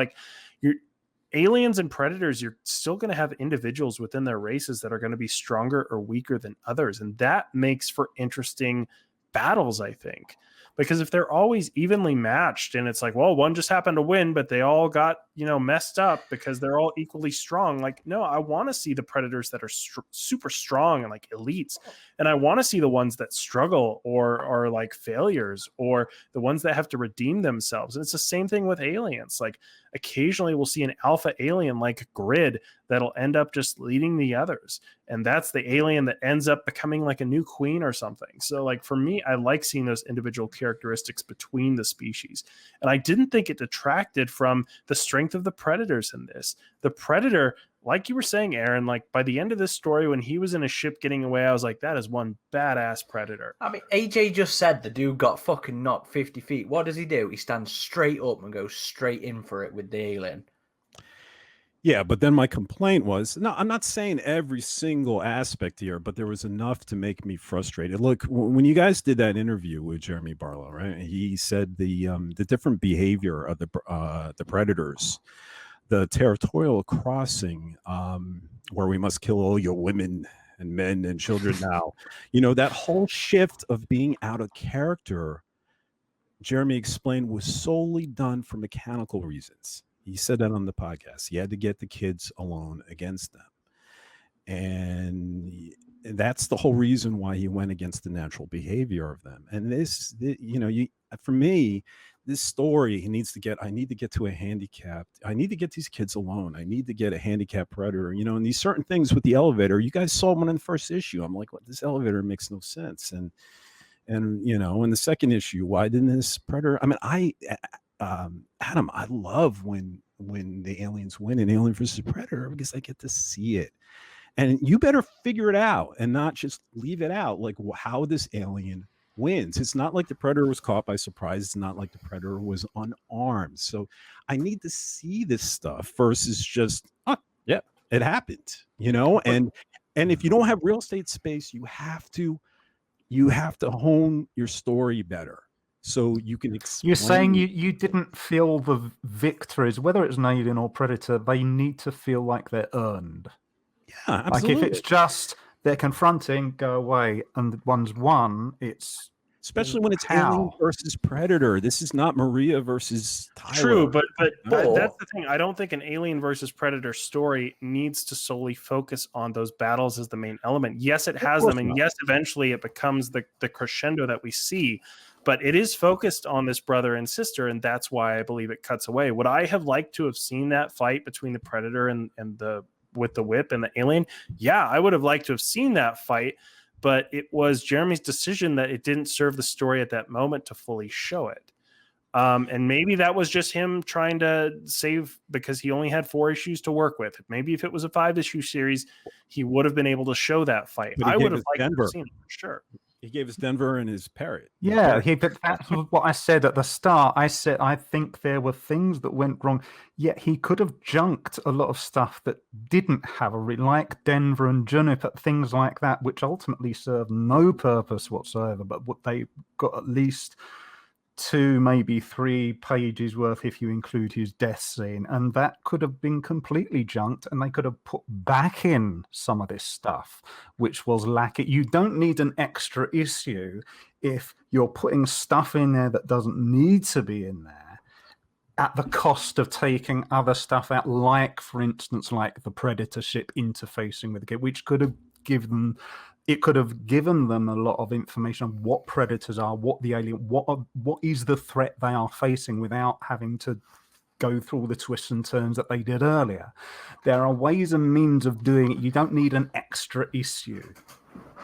[SPEAKER 2] aliens and predators, you're still going to have individuals within their races that are going to be stronger or weaker than others. And that makes for interesting battles, I think, because if they're always evenly matched and it's like, well, one just happened to win, but they all got, messed up because they're all equally strong. Like, no, I want to see the predators that are super strong and like elites. And I want to see the ones that struggle or are like failures, or the ones that have to redeem themselves. And it's the same thing with aliens. Like occasionally we'll see an alpha alien like Grid that'll end up just leading the others. And that's the alien that ends up becoming like a new queen or something. So like for me, I like seeing those individual characteristics between the species. And I didn't think it detracted from the strength of the predators in this. The predator, like you were saying, Aaron, like by the end of this story, when he was in a ship getting away, I was like, that is one badass predator.
[SPEAKER 1] I mean, AJ just said the dude got fucking knocked 50 feet. What does he do? He stands straight up and goes straight in for it with the alien.
[SPEAKER 3] Yeah, but then my complaint was, no, I'm not saying every single aspect here, but there was enough to make me frustrated. Look, when you guys did that interview with Jeremy Barlow, right? He said the different behavior of the predators, the territorial crossing, where we must kill all your women and men and children now. That whole shift of being out of character, Jeremy explained, was solely done for mechanical reasons. He said that on the podcast. He had to get the kids alone against them. And that's the whole reason why he went against the natural behavior of them. And for me, this story, I need to get to a handicap. I need to get these kids alone. I need to get a handicapped predator, and these certain things with the elevator. You guys saw one in the first issue. I'm like, what? This elevator makes no sense. And in the second issue, why didn't this predator? I mean, Adam, I love when the aliens win in Alien versus Predator, because I get to see it. And you better figure it out and not just leave it out, like how this alien wins. It's not like the predator was caught by surprise. It's not like the predator was unarmed. So I need to see this stuff versus just, yeah, it happened, and if you don't have real estate space, you have to hone your story better. So you can explain.
[SPEAKER 4] You're saying you didn't feel the victories, whether it's an alien or predator, they need to feel like they're earned.
[SPEAKER 3] Yeah, absolutely.
[SPEAKER 4] Like if it's just they're confronting, go away, and one's won, it's...
[SPEAKER 3] Especially when it's alien versus predator. This is not Maria versus Tyler.
[SPEAKER 2] True, but that's the thing. I don't think an alien versus predator story needs to solely focus on those battles as the main element. Yes, it has them, and yes, eventually it becomes the crescendo that we see. but it is focused on this brother and sister, and that's why I believe it cuts away. Would I have liked to have seen that fight between the Predator and the with the whip and the alien? Yeah, I would have liked to have seen that fight, but it was Jeremy's decision that it didn't serve the story at that moment to fully show it. And maybe that was just him trying to save, because he only had 4 issues to work with. Maybe if it was a 5-issue series, he would have been able to show that fight. I would have liked to have seen it for sure.
[SPEAKER 3] He gave us Denver and his parrot.
[SPEAKER 4] Yeah, but that's what I said at the start. I said I think there were things that went wrong. Yet he could have junked a lot of stuff that didn't have like Denver and Juniper, things like that, which ultimately served no purpose whatsoever. But what they got at least 2, maybe 3 pages worth if you include his death scene, and that could have been completely junked, and they could have put back in some of this stuff which was lacking. You don't need an extra issue if you're putting stuff in there that doesn't need to be in there at the cost of taking other stuff out, like, for instance, like the Predator ship interfacing with the kid, which could have given them a lot of information on what predators are, what the alien, what is the threat they are facing, without having to go through all the twists and turns that they did earlier. There are ways and means of doing it. You don't need an extra issue.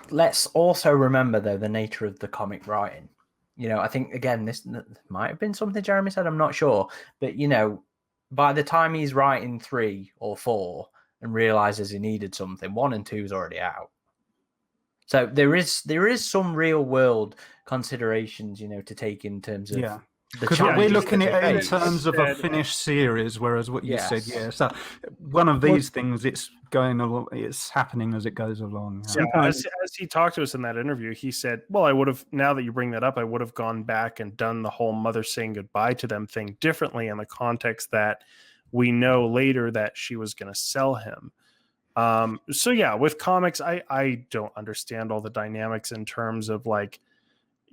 [SPEAKER 1] Let's also remember, though, the nature of the comic writing. I think, again, this might have been something Jeremy said, I'm not sure. But, by the time he's writing 3 or 4 and realizes he needed something, 1 and 2 is already out. So there is some real world considerations, to take in terms of
[SPEAKER 4] because we're looking at it in terms of a finished series, whereas what you said, so one of these things, it's happening as it goes along.
[SPEAKER 2] So as he talked to us in that interview, he said, "Well, I would have. Now that you bring that up, I would have gone back and done the whole mother saying goodbye to them thing differently, in the context that we know later that she was going to sell him." So yeah, with comics, I don't understand all the dynamics in terms of like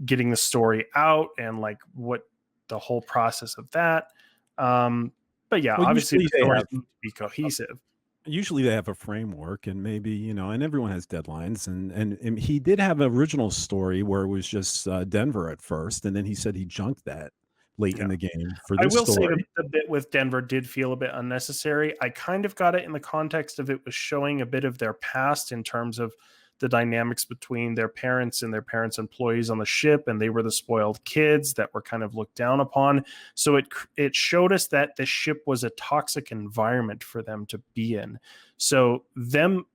[SPEAKER 2] getting the story out and like what the whole process of that. But yeah, obviously the stories need to be cohesive.
[SPEAKER 3] Usually they have a framework, and maybe, and everyone has deadlines, and he did have an original story where it was just Denver at first, and then he said he junked that late in the game for this story.
[SPEAKER 2] Say the bit with Denver did feel a bit unnecessary. I kind of got it in the context of it was showing a bit of their past in terms of the dynamics between their parents and their parents' employees on the ship, and they were the spoiled kids that were kind of looked down upon. So it showed us that the ship was a toxic environment for them to be in. So them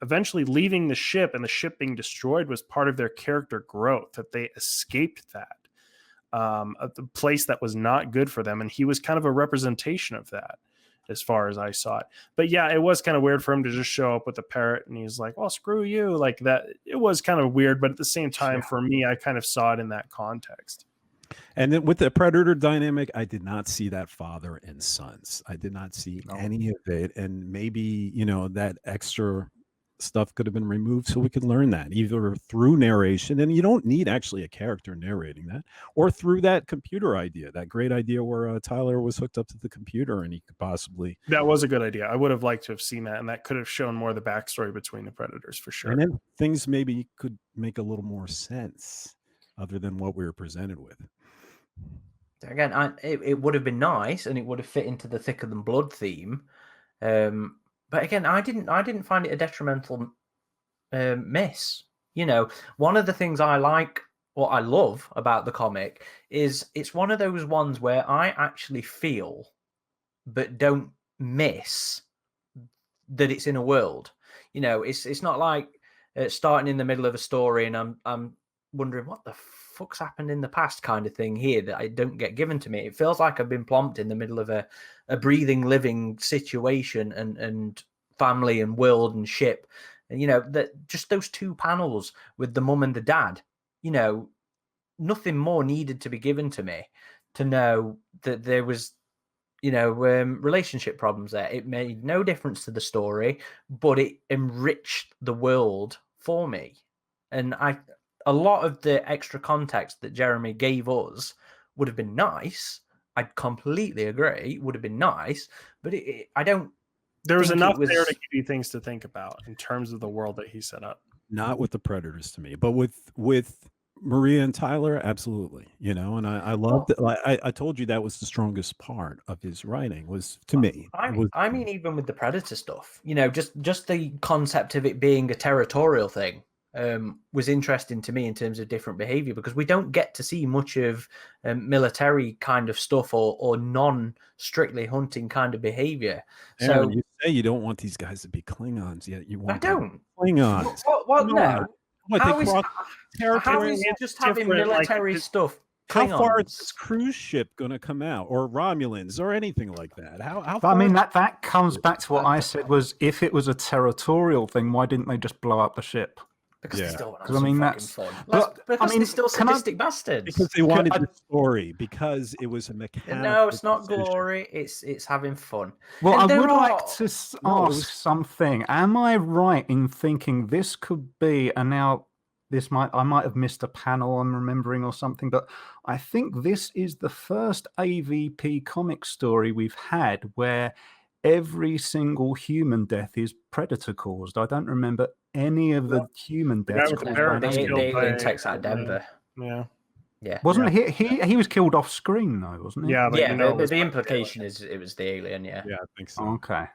[SPEAKER 2] eventually leaving the ship and the ship being destroyed was part of their character growth, that they escaped that. A place that was not good for them, and he was kind of a representation of that as far as I saw it. But yeah, it was kind of weird for him to just show up with a parrot and he's like, "Well, screw you," like that. It was kind of weird, but at the same time, for me, I kind of saw it in that context.
[SPEAKER 3] And then with the Predator dynamic, I did not see that father and sons. I did not see any of it, and maybe that extra stuff could have been removed so we could learn that either through narration, and you don't need actually a character narrating that, or through that computer idea, that great idea where Tyler was hooked up to the computer and he could possibly.
[SPEAKER 2] That was a good idea. I would have liked to have seen that, and that could have shown more of the backstory between the Predators for sure.
[SPEAKER 3] And then things maybe could make a little more sense other than what we were presented with.
[SPEAKER 1] Again, it would have been nice, and it would have fit into the thicker than blood theme. But again, I didn't find it a detrimental miss. One of the things I like, or I love about the comic, is it's one of those ones where I actually feel, but don't miss, that it's in a world. It's not like starting in the middle of a story and I'm wondering what the fuck's happened in the past kind of thing here that I don't get given to me. It feels like I've been plonked in the middle of a breathing, living situation and family and world and ship. And, that just those 2 panels with the mum and the dad, nothing more needed to be given to me to know that there was, relationship problems there. It made no difference to the story, but it enriched the world for me. And a lot of the extra context that Jeremy gave us would have been nice. I completely agree. Would have been nice, but I don't.
[SPEAKER 2] There was enough there to give you things to think about in terms of the world that he set up.
[SPEAKER 3] Not with the Predators to me, but with Maria and Tyler, absolutely. And I loved it. I told you that was the strongest part of his writing was to me.
[SPEAKER 1] I mean, even with the Predator stuff, just the concept of it being a territorial thing was interesting to me in terms of different behavior, because we don't get to see much of military kind of stuff or non-strictly hunting kind of behavior.
[SPEAKER 3] Aaron, you say you don't want these guys to be Klingons, yet you want Klingons.
[SPEAKER 1] What? No. How is
[SPEAKER 3] it
[SPEAKER 1] just having military stuff?
[SPEAKER 3] How far is this cruise ship going to come out, or Romulans, or anything like that? How
[SPEAKER 4] I mean, that comes back to what I said was, if it was a territorial thing, why didn't they just blow up the ship?
[SPEAKER 1] Because they still want
[SPEAKER 4] I mean, that's
[SPEAKER 1] fun. Because they're still sadistic bastards.
[SPEAKER 3] Because they wanted the story. Because it was a mechanical.
[SPEAKER 1] No, it's not glory. It's having fun.
[SPEAKER 4] Well, I would like to ask something. Am I right in thinking this could be? And now I might have missed a panel I'm remembering or something, but I think this is the first AvP comic story we've had where every single human death is predator caused. I don't remember any of the human deaths.
[SPEAKER 1] The alien takes out Denver.
[SPEAKER 2] Yeah.
[SPEAKER 4] Wasn't he was killed off screen though, wasn't he?
[SPEAKER 2] Yeah, but
[SPEAKER 1] the implication is it was the alien. Yeah,
[SPEAKER 3] I think so.
[SPEAKER 4] Okay.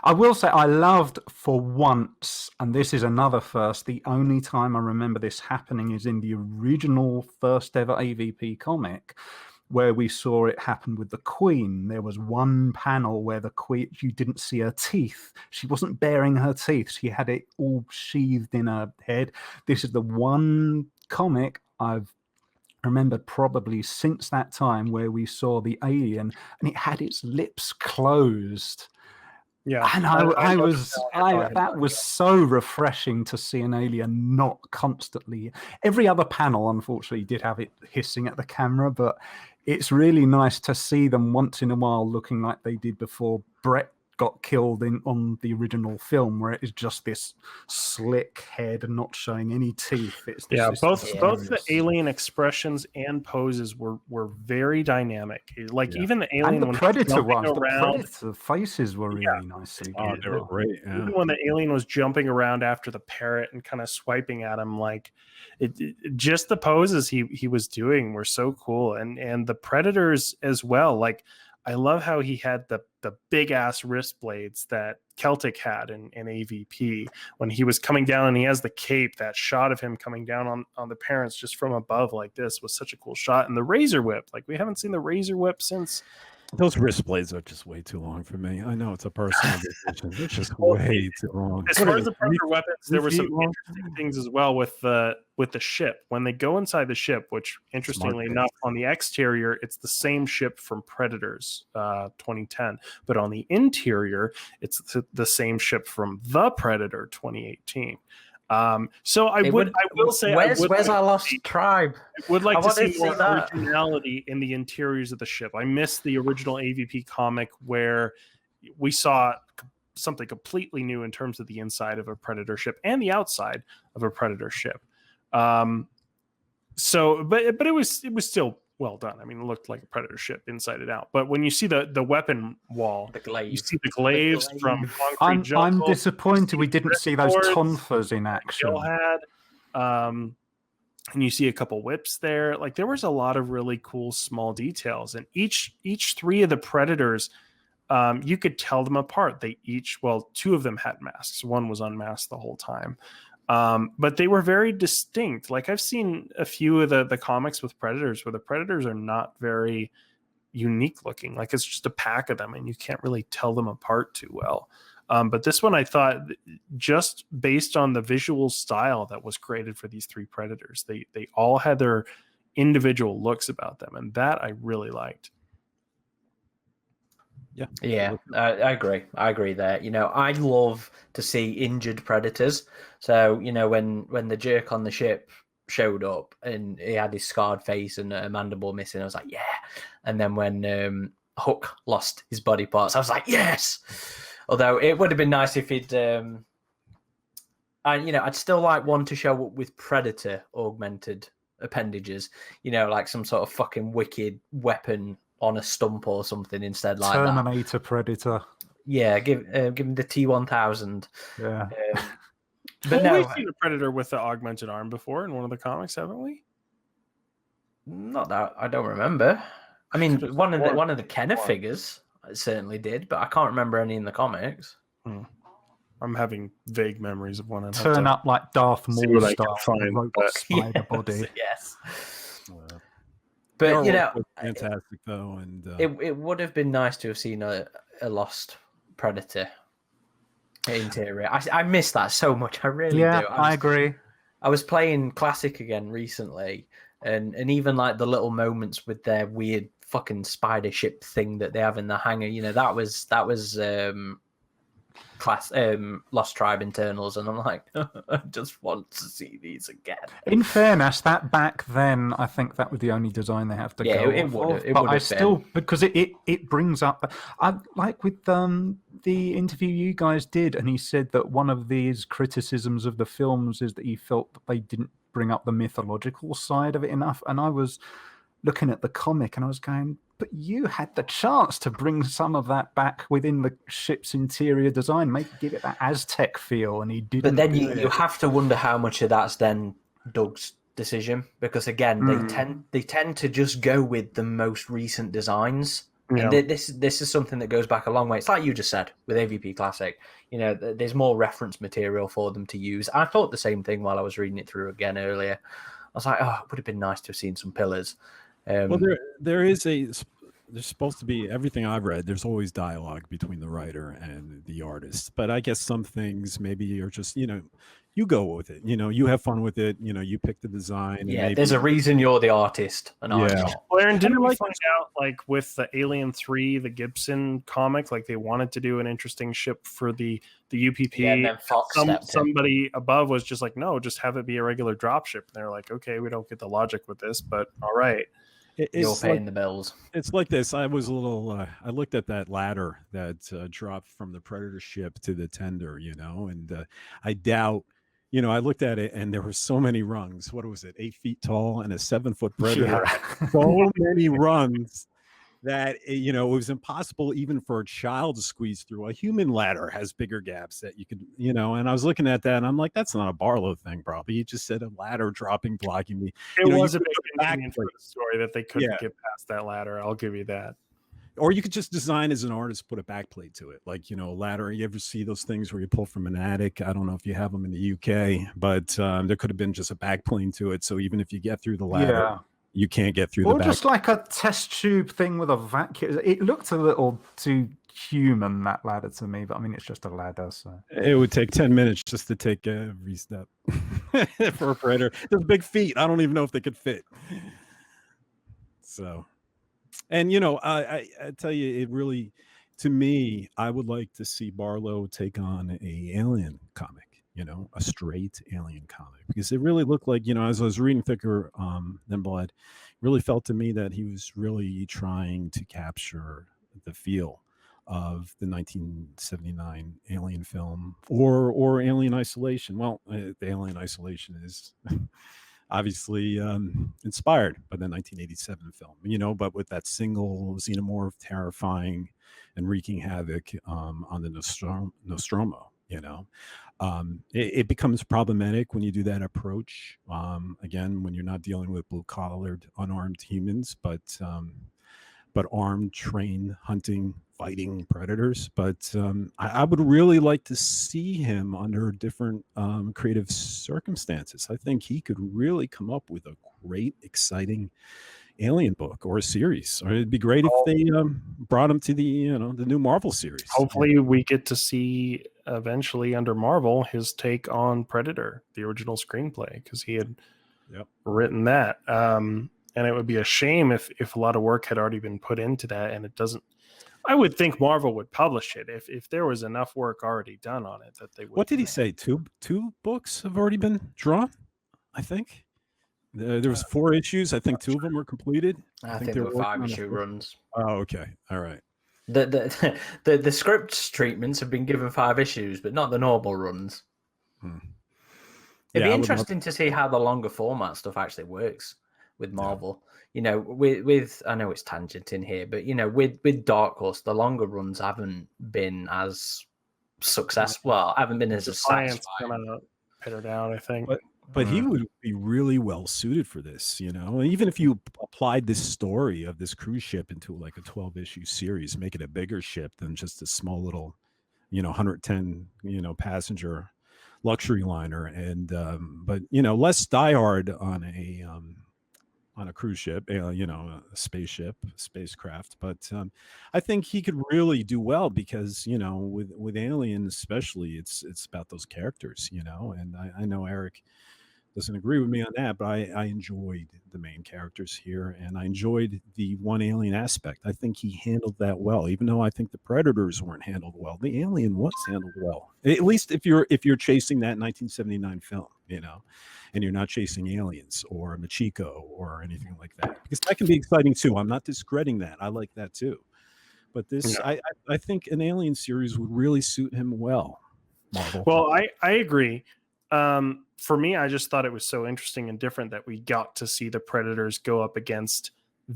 [SPEAKER 4] I will say I loved for once, and this is another first, the only time I remember this happening is in the original first ever AvP comic, where we saw it happen with the Queen. There was one panel where the Queen, you didn't see her teeth. She wasn't baring her teeth. She had it all sheathed in her head. This is the one comic I've remembered probably since that time where we saw the alien and it had its lips closed.
[SPEAKER 2] Yeah,
[SPEAKER 4] and that was so refreshing to see an alien not constantly. Every other panel, unfortunately, did have it hissing at the camera, but it's really nice to see them once in a while looking like they did before Brett got killed on the original film, where it is just this slick head and not showing any teeth.
[SPEAKER 2] Both the alien expressions and poses were very dynamic. Even the alien,
[SPEAKER 4] and the Predator ones, the Predator faces were really nicely.
[SPEAKER 3] Oh, they were great. Yeah.
[SPEAKER 2] Even when the alien was jumping around after the parrot and kind of swiping at him, just the poses he was doing were so cool, and the Predators as well. I love how he had the big ass wrist blades that Celtic had in AvP when he was coming down, and he has the cape. That shot of him coming down on the parents just from above like this was such a cool shot. And the razor whip, we haven't seen the razor whip since.
[SPEAKER 3] Those wrist blades are just way too long for me. I know it's a personal decision. They're just way too long.
[SPEAKER 2] As far as the Predator weapons, there were some interesting things as well with the ship. When they go inside the ship, which interestingly enough, on the exterior, it's the same ship from Predators 2010, but on the interior, it's the same ship from the Predator 2018. So I will say,
[SPEAKER 1] where's our lost tribe?
[SPEAKER 2] I would like to see more originality in the interiors of the ship. I miss the original AvP comic where we saw something completely new in terms of the inside of a Predator ship and the outside of a Predator ship. But it was still well done. I mean, it looked like a Predator ship inside and out. But when you see the weapon wall, you see the glaives from concrete.
[SPEAKER 4] I'm disappointed we didn't see those tonfas in action.
[SPEAKER 2] And you see a couple whips there. There was a lot of really cool small details. And each three of the Predators, you could tell them apart. Two of them had masks. One was unmasked the whole time. But they were very distinct. I've seen a few of the comics with Predators where the Predators are not very unique looking. It's just a pack of them and you can't really tell them apart too well. But this one, I thought, just based on the visual style that was created for these three Predators, they all had their individual looks about them, and that I really liked.
[SPEAKER 1] Yeah, I agree. I agree there. I love to see injured Predators. So, when the jerk on the ship showed up and he had his scarred face and a mandible missing, I was like, yeah. And then when Hook lost his body parts, I was like, yes. Although it would have been nice if he'd, I'd still like one to show up with Predator augmented appendages, some sort of fucking wicked weapon on a stump or something instead, like
[SPEAKER 4] Terminator Predator.
[SPEAKER 1] Yeah, give him the T-1000.
[SPEAKER 4] Yeah.
[SPEAKER 2] But we've seen a Predator with the augmented arm before in one of the comics, haven't we?
[SPEAKER 1] Not that I don't remember. I mean, one of the Kenner figures certainly did, but I can't remember any in the comics.
[SPEAKER 2] I'm having vague memories of one.
[SPEAKER 4] Turn up like Darth Maul style,
[SPEAKER 2] find,
[SPEAKER 4] robot spider body.
[SPEAKER 1] Yes.
[SPEAKER 3] But
[SPEAKER 1] But you know,
[SPEAKER 3] fantastic though, and
[SPEAKER 1] it would have been nice to have seen a lost Predator interior. I miss that so much. I really do.
[SPEAKER 4] I agree.
[SPEAKER 1] I was playing Classic again recently, and even like the little moments with their weird fucking spider ship thing that they have in the hangar. You know, that was Lost Tribe Internals, and I'm like, I just want to see these again.
[SPEAKER 4] In fairness, that back then, I think that was the only design they have to go
[SPEAKER 1] it
[SPEAKER 4] off
[SPEAKER 1] would.
[SPEAKER 4] of.
[SPEAKER 1] It
[SPEAKER 4] but
[SPEAKER 1] would
[SPEAKER 4] I
[SPEAKER 1] have
[SPEAKER 4] still
[SPEAKER 1] been.
[SPEAKER 4] because it brings up. I like with the interview you guys did, and he said that one of these criticisms of the films is that he felt that they didn't bring up the mythological side of it enough. And I was looking at the comic, and I was going, but you had the chance to bring some of that back within the ship's interior design, give it that Aztec feel, and he didn't.
[SPEAKER 1] But then you have to wonder how much of that's then Doug's decision, because again, they tend to just go with the most recent designs. Yeah. And this is something that goes back a long way. It's like you just said with AvP Classic. You know, there's more reference material for them to use. I thought the same thing while I was reading it through again earlier. I was like, oh, it would have been nice to have seen some pillars.
[SPEAKER 3] Well, there's supposed to be, everything I've read, there's always dialogue between the writer and the artist. But I guess some things maybe are just, you know, you go with it. You know, you have fun with it. You know, you pick the design.
[SPEAKER 1] Yeah, there's a reason you're the artist and I'm not.
[SPEAKER 2] Well, Aaron, didn't we find out, like, with the Alien 3, the Gibson comic, like, they wanted to do an interesting ship for the UPP.
[SPEAKER 1] Yeah, and then Fox
[SPEAKER 2] somebody above was just like, no, just have it be a regular drop ship. And they're like, okay, we don't get the logic with this, but all right.
[SPEAKER 1] You're paying the bills.
[SPEAKER 3] It's like this. I was a little. I looked at that ladder that dropped from the Predator ship to the tender, you know, and I doubt. You know, I looked at it, and there were so many rungs. What was it? 8 feet tall and a 7-foot Predator. Yeah. So many rungs that, you know, it was impossible even for a child to squeeze through. A human ladder has bigger gaps that you could, you know, and I was looking at that and I'm like, that's not a Barlow thing, probably. He just said a ladder dropping, blocking me.
[SPEAKER 2] It was a big inconvenience for the story that they couldn't get past that ladder. I'll give you that. Or
[SPEAKER 3] you could just design as an artist, put a backplate to it. Like, you know, a ladder. You ever see those things where you pull from an attic? I don't know if you have them in the UK, but there could have been just a backplane to it. So even if you get through the ladder, you can't get through the back.
[SPEAKER 4] Or just like a test tube thing with a vacuum. It looked a little too human, that ladder, to me. But I mean, it's just a ladder. So
[SPEAKER 3] it would take 10 minutes just to take every step for a Predator. Those big feet. I don't even know if they could fit. So, and, you know, I tell you, it really, to me, I would like to see Barlow take on a Alien comic. You know, a straight Alien comic, because it really looked like, you know, as I was reading Thicker Than Blood, really felt to me that he was really trying to capture the feel of the 1979 Alien film or Alien Isolation. Well, the Alien Isolation is obviously inspired by the 1987 film, you know, but with that single xenomorph terrifying and wreaking havoc on the Nostromo. You know, it becomes problematic when you do that approach. Again, when you're not dealing with blue-collared, unarmed humans, but armed, trained, hunting, fighting predators. But I would really like to see him under different creative circumstances. I think he could really come up with a great, exciting Alien book or a series. Or it'd be great if they brought him to the, you know, the new Marvel series.
[SPEAKER 2] Hopefully we get to see eventually under Marvel his take on Predator, the original screenplay, because he had written that. And it would be a shame if a lot of work had already been put into that and it doesn't. I would think Marvel would publish it if there was enough work already done on it that they would.
[SPEAKER 3] What did he say? Two books have already been drawn, I think. There was 4 issues. I think 2 of them were completed.
[SPEAKER 1] I think there were 5-issue runs.
[SPEAKER 3] Oh, okay. All right.
[SPEAKER 1] The script treatments have been given 5 issues, but not the normal runs. It'd be interesting to see how the longer format stuff actually works with Marvel. You know, with I know it's tangent in here, but you know, with Dark Horse, the longer runs haven't been as successful. Well, haven't been as satisfying.
[SPEAKER 2] Gonna put her down, I think.
[SPEAKER 3] But he would be really well suited for this, you know. Even if you applied this story of this cruise ship into like a 12-issue series, make it a bigger ship than just a small little, 110, passenger luxury liner, and but less diehard on a cruise ship, a spacecraft. But I think he could really do well because with Alien especially, it's about those characters, and I know Eric doesn't agree with me on that, but I enjoyed the main characters here, and I enjoyed the one alien aspect. I think he handled that well, even though I think the Predators weren't handled well. The alien was handled well, at least if you're chasing that 1979 film, and you're not chasing aliens or Machiko or anything like that, because that can be exciting too. I'm not discrediting that. I like that too, but this, I think an alien series would really suit him well. Marvel.
[SPEAKER 2] Well, I agree. For me, I just thought it was so interesting and different that we got to see the Predators go up against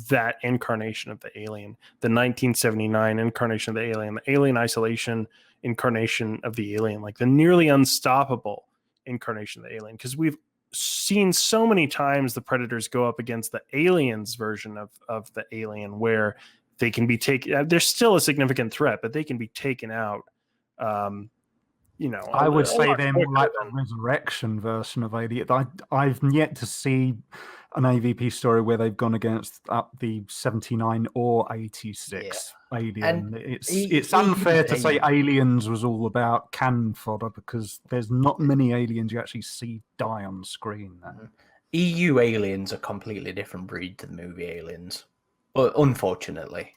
[SPEAKER 2] that incarnation of the alien, the 1979 incarnation of the Alien Isolation incarnation of the alien, like the nearly unstoppable incarnation of the alien. Because we've seen so many times the Predators go up against the aliens version of the alien, where they can be taken. They're still a significant threat, but they can be taken out.
[SPEAKER 4] I would say they're more like the resurrection version of Alien. I've yet to see an AvP story where they've gone against the 79 or 86 Alien. And it's unfair to say Aliens was all about cannon fodder, because there's not many aliens you actually see die on screen.
[SPEAKER 1] EU aliens are a completely different breed to the movie Aliens, unfortunately.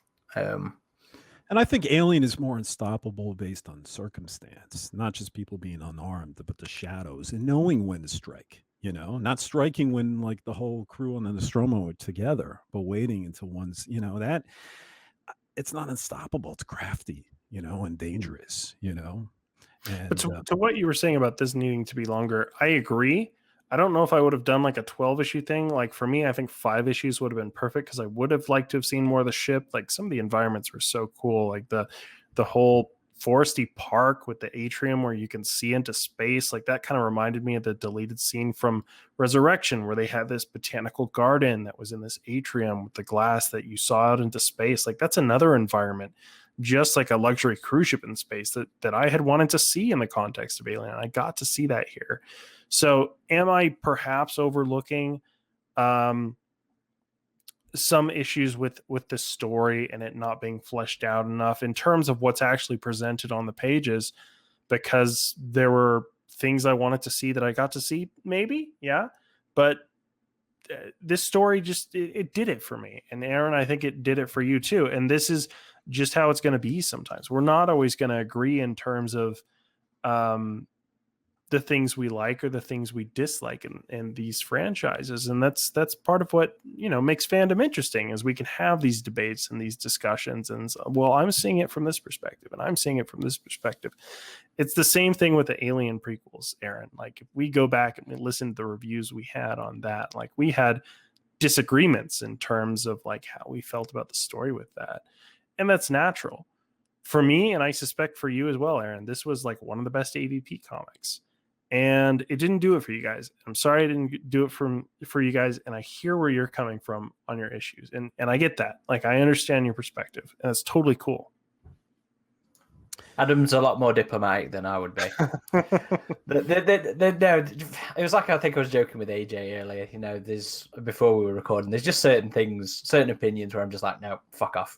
[SPEAKER 3] And I think Alien is more unstoppable based on circumstance, not just people being unarmed, but the shadows and knowing when to strike, not striking when like the whole crew on the Nostromo are together, but waiting until one's, that it's not unstoppable. It's crafty, and dangerous, And,
[SPEAKER 2] but to what you were saying about this needing to be longer, I agree. I don't know if I would have done like a 12-issue thing. Like for me, I think 5 issues would have been perfect, because I would have liked to have seen more of the ship. Like some of the environments were so cool, like the whole foresty park with the atrium where you can see into space. Like that kind of reminded me of the deleted scene from Resurrection, where they had this botanical garden that was in this atrium with the glass that you saw out into space. Like that's another environment, just like a luxury cruise ship in space that I had wanted to see in the context of Alien. I got to see that here. So am I perhaps overlooking some issues with the story and it not being fleshed out enough in terms of what's actually presented on the pages, because there were things I wanted to see that I got to see? Maybe, yeah. But this story just, it did it for me. And Aaron, I think it did it for you too. And this is just how it's going to be sometimes. We're not always going to agree in terms of the things we like or the things we dislike in these franchises. And that's part of what, makes fandom interesting, is we can have these debates and these discussions. And well, I'm seeing it from this perspective and I'm seeing it from this perspective. It's the same thing with the Alien prequels, Aaron. Like if we go back and listen to the reviews we had on that, like we had disagreements in terms of like how we felt about the story with that. And that's natural for me. And I suspect for you as well, Aaron, this was like one of the best AvP comics. And it didn't do it for you guys. I'm sorry I didn't do it for you guys. And I hear where you're coming from on your issues. And I get that. Like, I understand your perspective. And it's totally cool.
[SPEAKER 1] Adam's a lot more diplomatic than I would be. It was like, I think I was joking with AJ earlier. There's, before we were recording, there's just certain things, certain opinions where I'm just like, no, fuck off.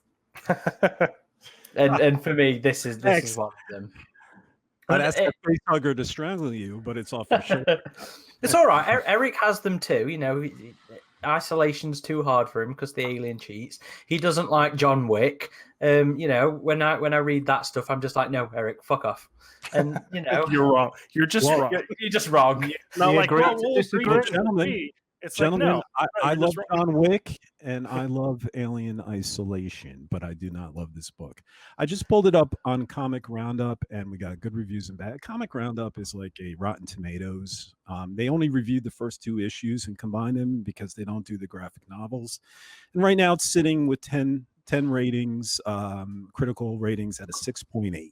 [SPEAKER 1] and for me, this is one of them.
[SPEAKER 3] I'd ask a face hugger to strangle you, but it's off your shoulder.
[SPEAKER 1] It's all right. Eric has them too. Isolation's too hard for him because the alien cheats. He doesn't like John Wick. When I read that stuff, I'm just like, no, Eric, fuck off. And
[SPEAKER 2] you're wrong. You're just wrong.
[SPEAKER 1] You're just wrong.
[SPEAKER 2] Not like,
[SPEAKER 3] gentlemen. It's gentlemen, like, no, I love John Wick and I love Alien Isolation, but I do not love this book. I just pulled it up on Comic Roundup and we got good reviews and bad. Comic Roundup is like a Rotten Tomatoes. They only reviewed the first 2 issues and combined them because they don't do the graphic novels. And right now it's sitting with 10 ratings, critical ratings at a 6.8.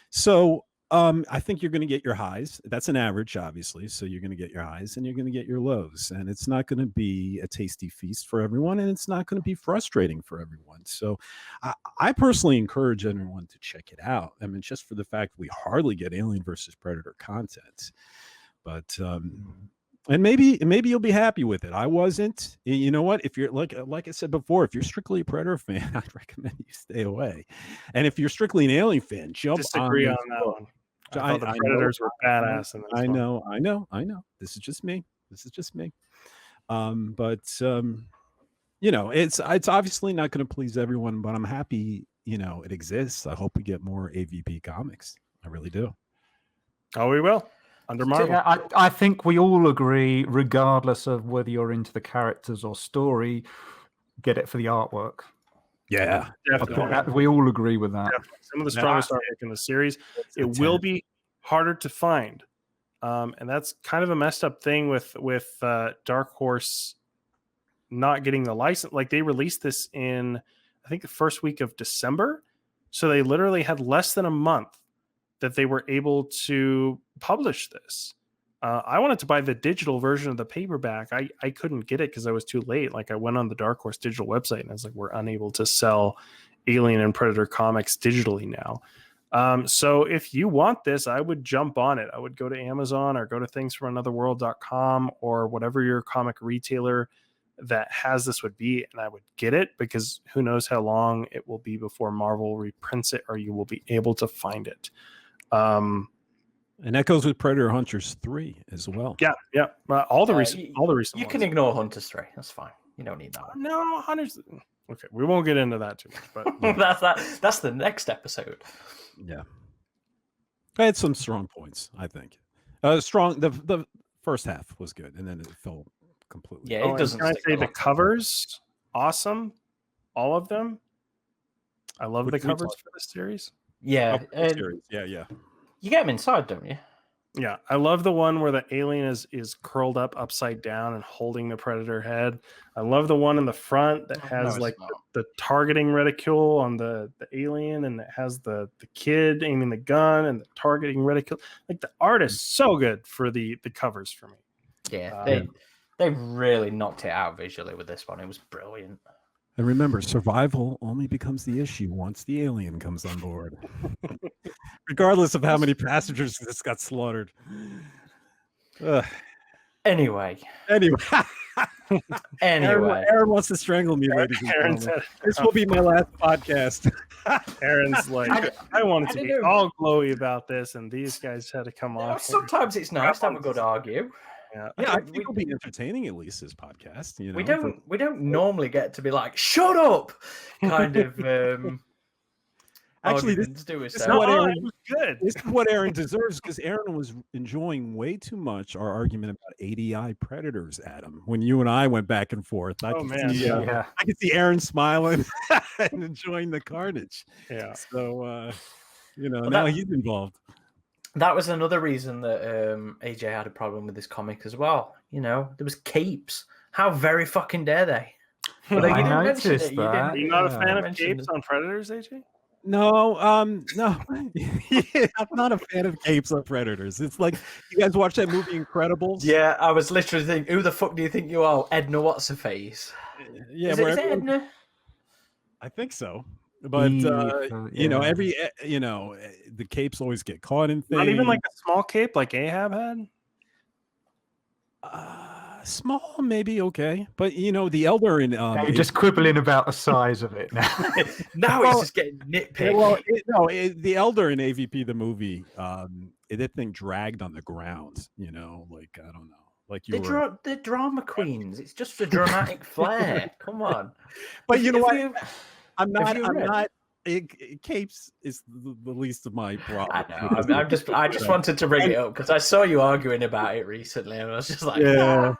[SPEAKER 3] So I think you're going to get your highs. That's an average, obviously. So you're going to get your highs and you're going to get your lows. And it's not going to be a tasty feast for everyone. And it's not going to be frustrating for everyone. So I personally encourage everyone to check it out. I mean, just for the fact we hardly get Alien versus Predator content. But and maybe you'll be happy with it. I wasn't. You know what? If you're like I said before, if you're strictly a Predator fan, I'd recommend you stay away. And if you're strictly an Alien fan, jump
[SPEAKER 2] Disagree on that one. I thought the Predators were badass in this
[SPEAKER 3] I know. This is just me. But you know, it's obviously not going to please everyone, but I'm happy, you know, it exists. I hope we get more AvP comics. I really do.
[SPEAKER 2] Oh, we will. Under Marvel.
[SPEAKER 4] I think we all agree, regardless of whether you're into the characters or story, get it for the artwork.
[SPEAKER 3] Yeah,
[SPEAKER 2] definitely.
[SPEAKER 4] We all agree with that.
[SPEAKER 2] Definitely. Some of the strongest artwork in the series. It will be harder to find, and that's kind of a messed up thing with Dark Horse not getting the license. Like, they released this in, I think, the first week of December, so they literally had less than a month that they were able to publish this. I wanted to buy the digital version of the paperback. I couldn't get it because I was too late. Like, I went on the Dark Horse digital website and I was like, we're unable to sell Alien and Predator comics digitally now. So if you want this, I would jump on it. I would go to Amazon or go to thingsfromanotherworld.com or whatever your comic retailer that has this would be, and I would get it, because who knows how long it will be before Marvel reprints it or you will be able to find it.
[SPEAKER 3] And that goes with Predator Hunters 3 as well.
[SPEAKER 2] Yeah. All the recent
[SPEAKER 1] You can ignore Hunters 3. That's fine. You don't need that one.
[SPEAKER 2] No, Hunters. Okay, we won't get into that too much. But
[SPEAKER 1] that's the next episode.
[SPEAKER 3] Yeah, I had some strong points. I think strong. The first half was good, and then it fell completely.
[SPEAKER 1] Yeah, it doesn't.
[SPEAKER 2] Can I say the covers? Awesome, all of them. I love the covers for this series.
[SPEAKER 1] Yeah,
[SPEAKER 3] yeah.
[SPEAKER 1] You get them inside, don't you?
[SPEAKER 2] Yeah, I love the one where the alien is curled up upside down and holding the Predator head. I love the one in the front that has the targeting reticule on the alien, and it has the kid aiming the gun and the targeting reticule. Like, the art is so good for the covers for me.
[SPEAKER 1] Yeah, they really knocked it out visually with this one. It was brilliant.
[SPEAKER 3] And remember, survival only becomes the issue once the alien comes on board. Regardless of how many passengers this got slaughtered.
[SPEAKER 1] Anyway.
[SPEAKER 3] Aaron wants to strangle me, ladies and gentlemen. This will be my last podcast.
[SPEAKER 2] Aaron's like, I wanted to be all glowy about this, and these guys had to come on.
[SPEAKER 1] Sometimes it's nice to have a good argue.
[SPEAKER 3] Yeah, I think it'll be entertaining, at least, this podcast. You know,
[SPEAKER 1] we don't normally get to be like, shut up, kind of.
[SPEAKER 3] Actually, this is what Aaron deserves, because Aaron was enjoying way too much our argument about ADI predators, Adam. When you and I went back and forth, I could see Aaron smiling and enjoying the carnage.
[SPEAKER 2] Yeah.
[SPEAKER 3] So, now he's involved.
[SPEAKER 1] That was another reason that AJ had a problem with this comic as well. You know, there was capes. How very fucking dare they?
[SPEAKER 4] I noticed that.
[SPEAKER 2] Are you not a fan of capes on Predators, AJ?
[SPEAKER 3] No. I'm not a fan of capes on Predators. It's like, you guys watch that movie Incredibles?
[SPEAKER 1] Yeah, I was literally thinking, who the fuck do you think you are? Edna What's-Her-Face?
[SPEAKER 3] Yeah,
[SPEAKER 1] is it Edna?
[SPEAKER 3] I think so. But the capes always get caught in things.
[SPEAKER 2] Not even like a small cape like Ahab had.
[SPEAKER 3] Small, maybe okay, but the elder in
[SPEAKER 4] you're just quibbling about the size of it now.
[SPEAKER 1] Now it's just getting nitpicked.
[SPEAKER 3] Well, the elder in AvP the movie, that thing dragged on the ground. Like, I don't know. Like,
[SPEAKER 1] they're drama queens. It's just for dramatic flair. Come on.
[SPEAKER 3] But you know what? I'm not. Capes is the least of my problem.
[SPEAKER 1] I know. I just wanted to bring it up because I saw you arguing about it recently, and I was just like,
[SPEAKER 3] yeah.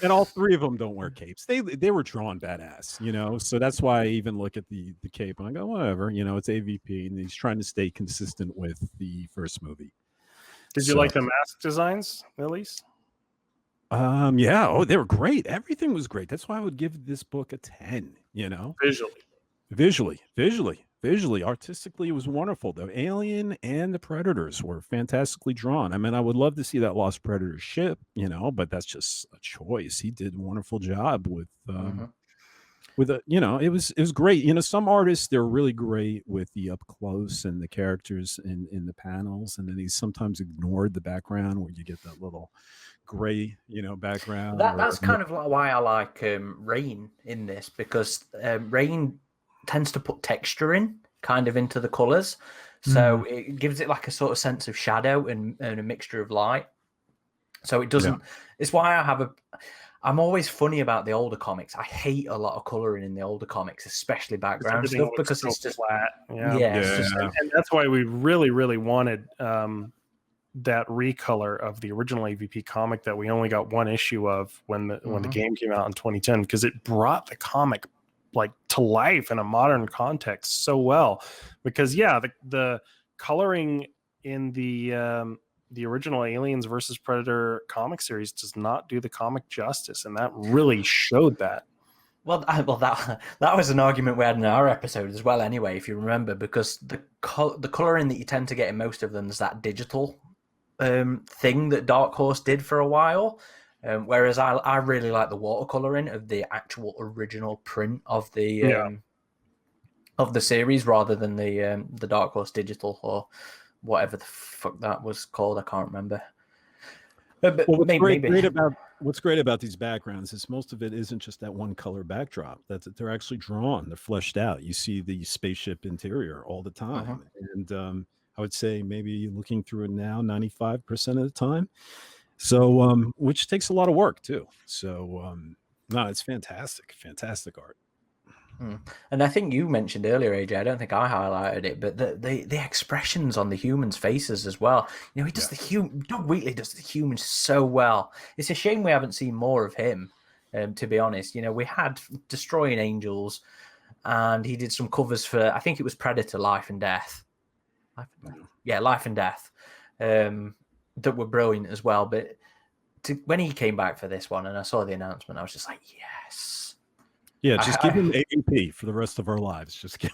[SPEAKER 3] And all three of them don't wear capes. They were drawn badass, So that's why I even look at the cape and I go, whatever, it's AvP, and he's trying to stay consistent with the first movie.
[SPEAKER 2] Did you like the mask designs, at least?
[SPEAKER 3] Yeah. Oh, they were great. Everything was great. That's why I would give this book a 10. Visually. visually, artistically, it was wonderful. The alien and the predators were fantastically drawn. I mean, I would love to see that Lost Predator ship, but that's just a choice. He did a wonderful job with a, it was great. Some artists, they're really great with the up close and the characters in the panels, and then he sometimes ignored the background where you get that little gray background.
[SPEAKER 1] That's kind of why I like Rain in this, because Rain tends to put texture in kind of into the colors, so it gives it like a sort of sense of shadow and a mixture of light, so it doesn't it's why I'm always funny about the older comics. I hate a lot of coloring in the older comics, especially background stuff, because it's just
[SPEAKER 2] flat.
[SPEAKER 1] It's just,
[SPEAKER 2] and that's why we really wanted that recolor of the original AvP comic that we only got one issue of when the game came out in 2010, because it brought the comic like to life in a modern context so well. Because the coloring in the original Aliens versus Predator comic series does not do the comic justice, and that really showed that.
[SPEAKER 1] Well, that was an argument we had in our episode as well. Anyway, if you remember, because the coloring that you tend to get in most of them is that digital thing that Dark Horse did for a while, whereas I really like the watercoloring of the actual original print of the series rather than the Dark Horse digital or whatever the fuck that was called. I can't remember. But
[SPEAKER 3] what's great about these backgrounds is most of it isn't just that one color backdrop. They're actually drawn. They're fleshed out. You see the spaceship interior all the time, and I would say maybe looking through it now 95% of the time. So, which takes a lot of work too. So, no, it's fantastic art.
[SPEAKER 1] And I think you mentioned earlier, AJ, I don't think I highlighted it, but the expressions on the humans' faces as well. He does Doug Wheatley does the humans so well. It's a shame we haven't seen more of him, to be honest. We had Destroying Angels, and he did some covers for, I think it was Predator, Life and Death. Life and Death, that were brilliant as well. But when he came back for this one and I saw the announcement, I was just like, yes.
[SPEAKER 3] Yeah, just give him AvP for the rest of our lives. Just give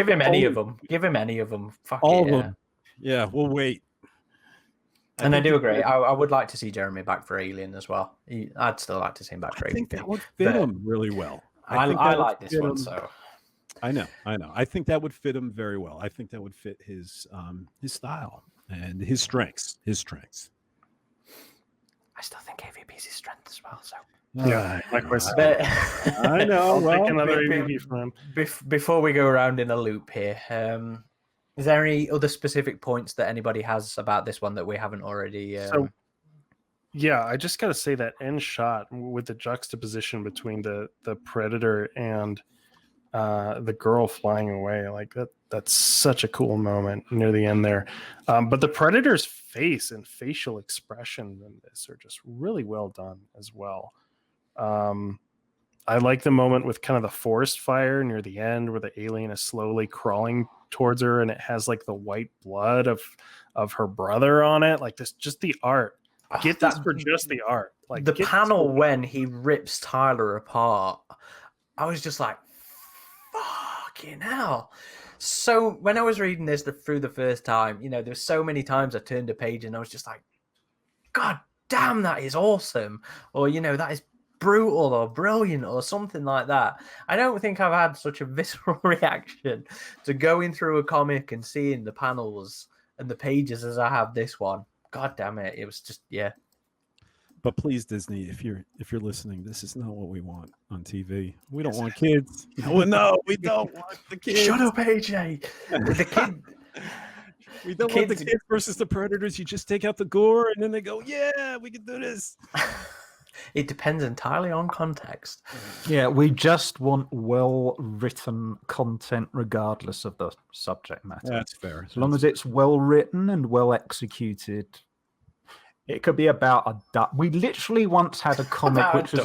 [SPEAKER 1] him any of them. Give him any of them. Fuck
[SPEAKER 3] all
[SPEAKER 1] it,
[SPEAKER 3] of them. Yeah, we'll wait.
[SPEAKER 1] And I do agree. I would like to see Jeremy back for Alien as well. I'd still like to see him back for AvP.
[SPEAKER 3] I think that would fit him really well.
[SPEAKER 1] I like this one, so.
[SPEAKER 3] I know. I think that would fit him very well. I think that would fit his style and his strengths. I
[SPEAKER 1] still think AvP's his strength as well, so.
[SPEAKER 2] Yeah, likewise.
[SPEAKER 3] I know.
[SPEAKER 2] I'll take another AvP from him.
[SPEAKER 1] Before we go around in a loop here, is there any other specific points that anybody has about this one that we haven't already?
[SPEAKER 2] I just got to say that end shot with the juxtaposition between the Predator and the girl flying away, like that's such a cool moment near the end there. But the Predator's face and facial expression in this are just really well done as well. I like the moment with kind of the forest fire near the end where the alien is slowly crawling towards her, and it has like the white blood of her brother on it. Like this, just the art. Get this for just the art. Like
[SPEAKER 1] the panel when he rips Tyler apart, I was just like, fucking hell. So when I was reading this through the first time, there's so many times I turned a page and I was just like, God damn, that is awesome. Or, that is brutal or brilliant or something like that. I don't think I've had such a visceral reaction to going through a comic and seeing the panels and the pages as I have this one. God damn it. It was just, yeah.
[SPEAKER 3] But please, Disney, if you're listening, this is not what we want on TV. We don't want kids. No, we don't want the kids.
[SPEAKER 1] Shut up, AJ. The kid.
[SPEAKER 3] We don't want the kids versus the Predators. You just take out the gore, and then they go, "Yeah, we can do this."
[SPEAKER 1] It depends entirely on context.
[SPEAKER 4] Yeah, we just want well-written content, regardless of the subject matter.
[SPEAKER 3] That's fair.
[SPEAKER 4] As long as it's well-written and well-executed. It could be about a duck. We literally once had a comic which was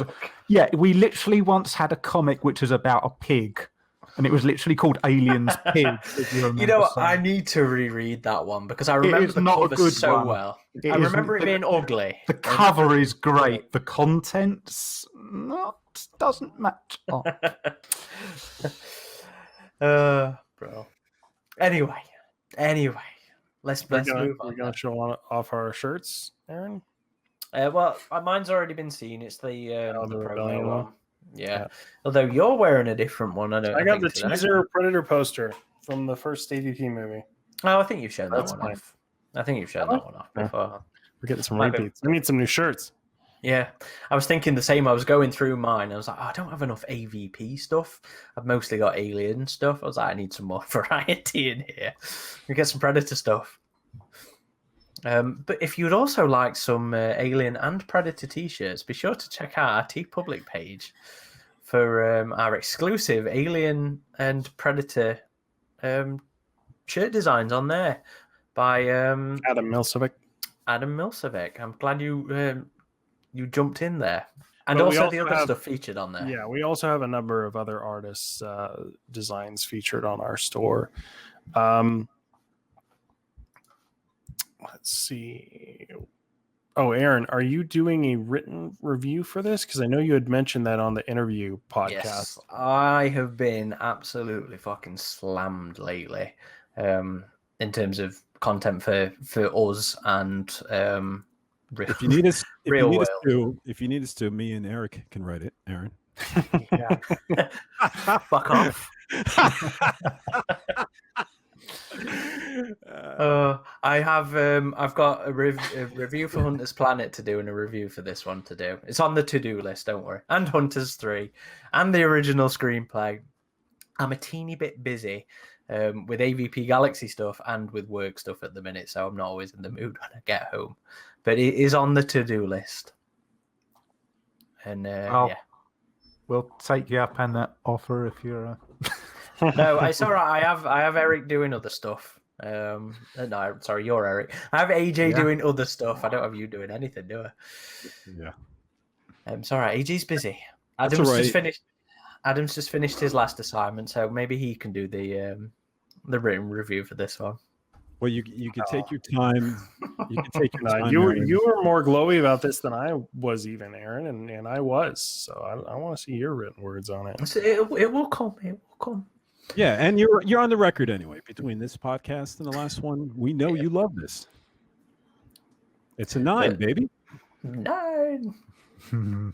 [SPEAKER 4] about a pig, and it was literally called Aliens Pig.
[SPEAKER 1] You know what? I need to reread that one because I remember the cover so well. I remember it being ugly.
[SPEAKER 4] The cover is great. The contents doesn't match up.
[SPEAKER 2] bro.
[SPEAKER 1] Anyway, let's move on.
[SPEAKER 2] We're gonna show off our shirts, Aaron.
[SPEAKER 1] Well, mine's already been seen. It's the
[SPEAKER 2] the
[SPEAKER 1] promo
[SPEAKER 2] Rebellion
[SPEAKER 1] one.
[SPEAKER 2] one?
[SPEAKER 1] Yeah. Although you're wearing a different one.
[SPEAKER 2] I got the teaser Predator poster from the first AvP movie.
[SPEAKER 1] Oh, I think you've shown
[SPEAKER 2] That's
[SPEAKER 1] that one
[SPEAKER 2] fine.
[SPEAKER 1] off. I think you've shown that one off before.
[SPEAKER 2] We're getting some repeats. We need some new shirts.
[SPEAKER 1] Yeah, I was thinking the same. I was going through mine. I was like, I don't have enough AvP stuff. I've mostly got Alien stuff. I was like, I need some more variety in here. We get some Predator stuff. But if you'd also like some Alien and Predator t-shirts, be sure to check out our TeePublic page for our exclusive Alien and Predator shirt designs on there by
[SPEAKER 2] Adam Milcevic.
[SPEAKER 1] I'm glad you jumped in there. And
[SPEAKER 2] But
[SPEAKER 1] also the other stuff featured on there.
[SPEAKER 2] Yeah, we also have a number of other artists' designs featured on our store. Let's see. Oh, Aaron, are you doing a written review for this? Because I know you had mentioned that on the interview podcast.
[SPEAKER 1] Yes, I have been absolutely fucking slammed lately in terms of content for us and
[SPEAKER 3] if you need us, if you need us to, me and Eric can write it, Aaron.
[SPEAKER 1] Yeah. Fuck off. I've got a review for Hunter's Planet to do and a review for this one to do. It's on the to-do list, don't worry. And Hunters 3 and the original screenplay. I'm a teeny bit busy with AvP Galaxy stuff and with work stuff at the minute, so I'm not always in the mood when I get home. But it is on the to-do list. And yeah.
[SPEAKER 4] We'll take you up on that offer if you're...
[SPEAKER 1] No, it's all right. I have Eric doing other stuff. No, sorry, you're Eric. I have AJ doing other stuff. I don't have you doing anything, do I?
[SPEAKER 3] Yeah.
[SPEAKER 1] It's all right. AJ's busy.
[SPEAKER 3] Adam's
[SPEAKER 1] just finished his last assignment, so maybe he can do the written review for this one.
[SPEAKER 3] Well, you can take your time. You can take your time.
[SPEAKER 2] You were more glowy about this than I was, even, Aaron, and I was. So I want to see your written words on it.
[SPEAKER 1] It will come. It will come.
[SPEAKER 3] Yeah, and you're on the record anyway. Between this podcast and the last one, we know you love this. It's a 9, baby.
[SPEAKER 1] 9. 10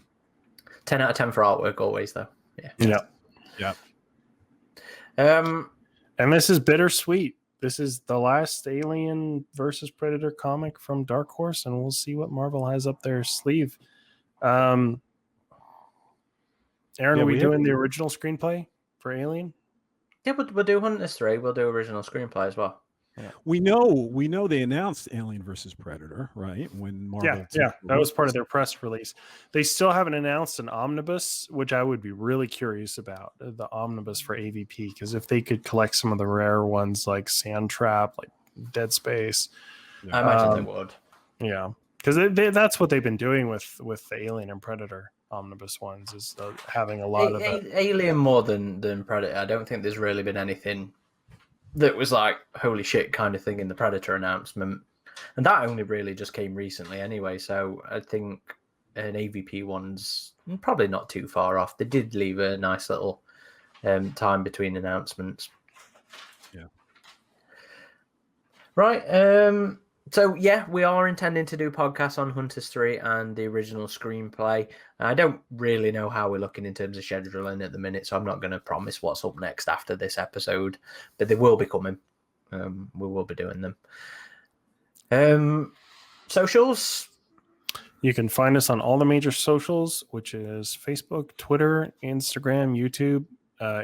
[SPEAKER 1] out of 10 for artwork, always though.
[SPEAKER 2] Yeah. And this is bittersweet. This is the last Alien versus Predator comic from Dark Horse, and we'll see what Marvel has up their sleeve. Aaron, are we doing the original screenplay for Alien?
[SPEAKER 1] Yeah, we'll do Hunters 3. We'll do original screenplay as well.
[SPEAKER 3] Yeah. We know they announced Alien versus Predator, right? When Marvel
[SPEAKER 2] that was part of their press release. They still haven't announced an omnibus, which I would be really curious about, the omnibus for AvP, because if they could collect some of the rare ones like Sand Trap, like Dead Space,
[SPEAKER 1] I imagine they would.
[SPEAKER 2] Yeah, because that's what they've been doing with the Alien and Predator omnibus ones, is having a lot of
[SPEAKER 1] Alien more than Predator. I don't think there's really been anything that was like holy shit kind of thing in the Predator announcement, and that only really just came recently anyway. So I think an AvP one's probably not too far off. They did leave a nice little time between announcements.
[SPEAKER 3] Yeah.
[SPEAKER 1] Right. So yeah, we are intending to do podcasts on Hunters 3 and the original screenplay. I don't really know how we're looking in terms of scheduling at the minute, so I'm not going to promise what's up next after this episode, but they will be coming. We will be doing them. Socials.
[SPEAKER 2] You can find us on all the major socials, which is Facebook, Twitter, Instagram, YouTube.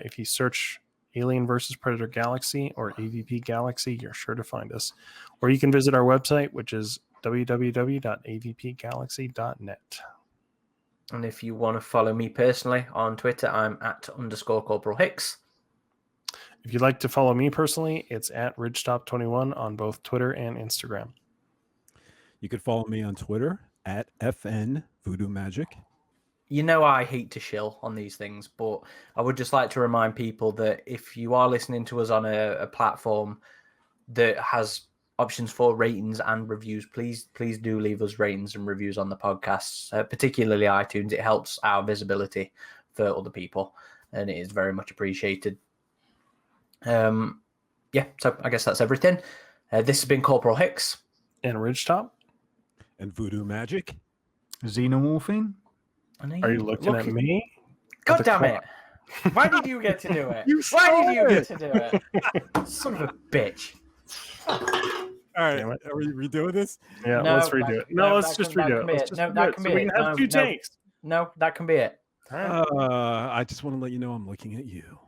[SPEAKER 2] If you search Alien versus Predator Galaxy or AvP Galaxy, you're sure to find us. Or you can visit our website, which is www.avpgalaxy.net.
[SPEAKER 1] And if you want to follow me personally on Twitter, I'm @_Corporal Hicks.
[SPEAKER 2] If you'd like to follow me personally, it's @Ridgetop21 on both Twitter and Instagram.
[SPEAKER 3] You can follow me on Twitter @FN Voodoo Magic.
[SPEAKER 1] You know I hate to shill on these things, but I would just like to remind people that if you are listening to us on a platform that has options for ratings and reviews, please do leave us ratings and reviews on the podcasts, particularly iTunes. It helps our visibility for other people, and it is very much appreciated. Yeah, so I guess that's everything. This has been Corporal Hicks.
[SPEAKER 2] And Ridgetop?
[SPEAKER 3] And Voodoo Magic?
[SPEAKER 4] Xenomorphine?
[SPEAKER 2] Are you looking at me?
[SPEAKER 1] God damn it! Why did you get to do it? Why did you get to do it? Son of a bitch.
[SPEAKER 3] All right, are we redoing this?
[SPEAKER 2] Yeah,
[SPEAKER 1] No,
[SPEAKER 2] let's redo it. No, let's just redo it. Let's just
[SPEAKER 1] No,
[SPEAKER 2] redo
[SPEAKER 1] that
[SPEAKER 2] it
[SPEAKER 1] can
[SPEAKER 2] so
[SPEAKER 1] be
[SPEAKER 2] we
[SPEAKER 1] it.
[SPEAKER 2] can have two takes.
[SPEAKER 1] No, that can be it.
[SPEAKER 3] I just want to let you know I'm looking at you.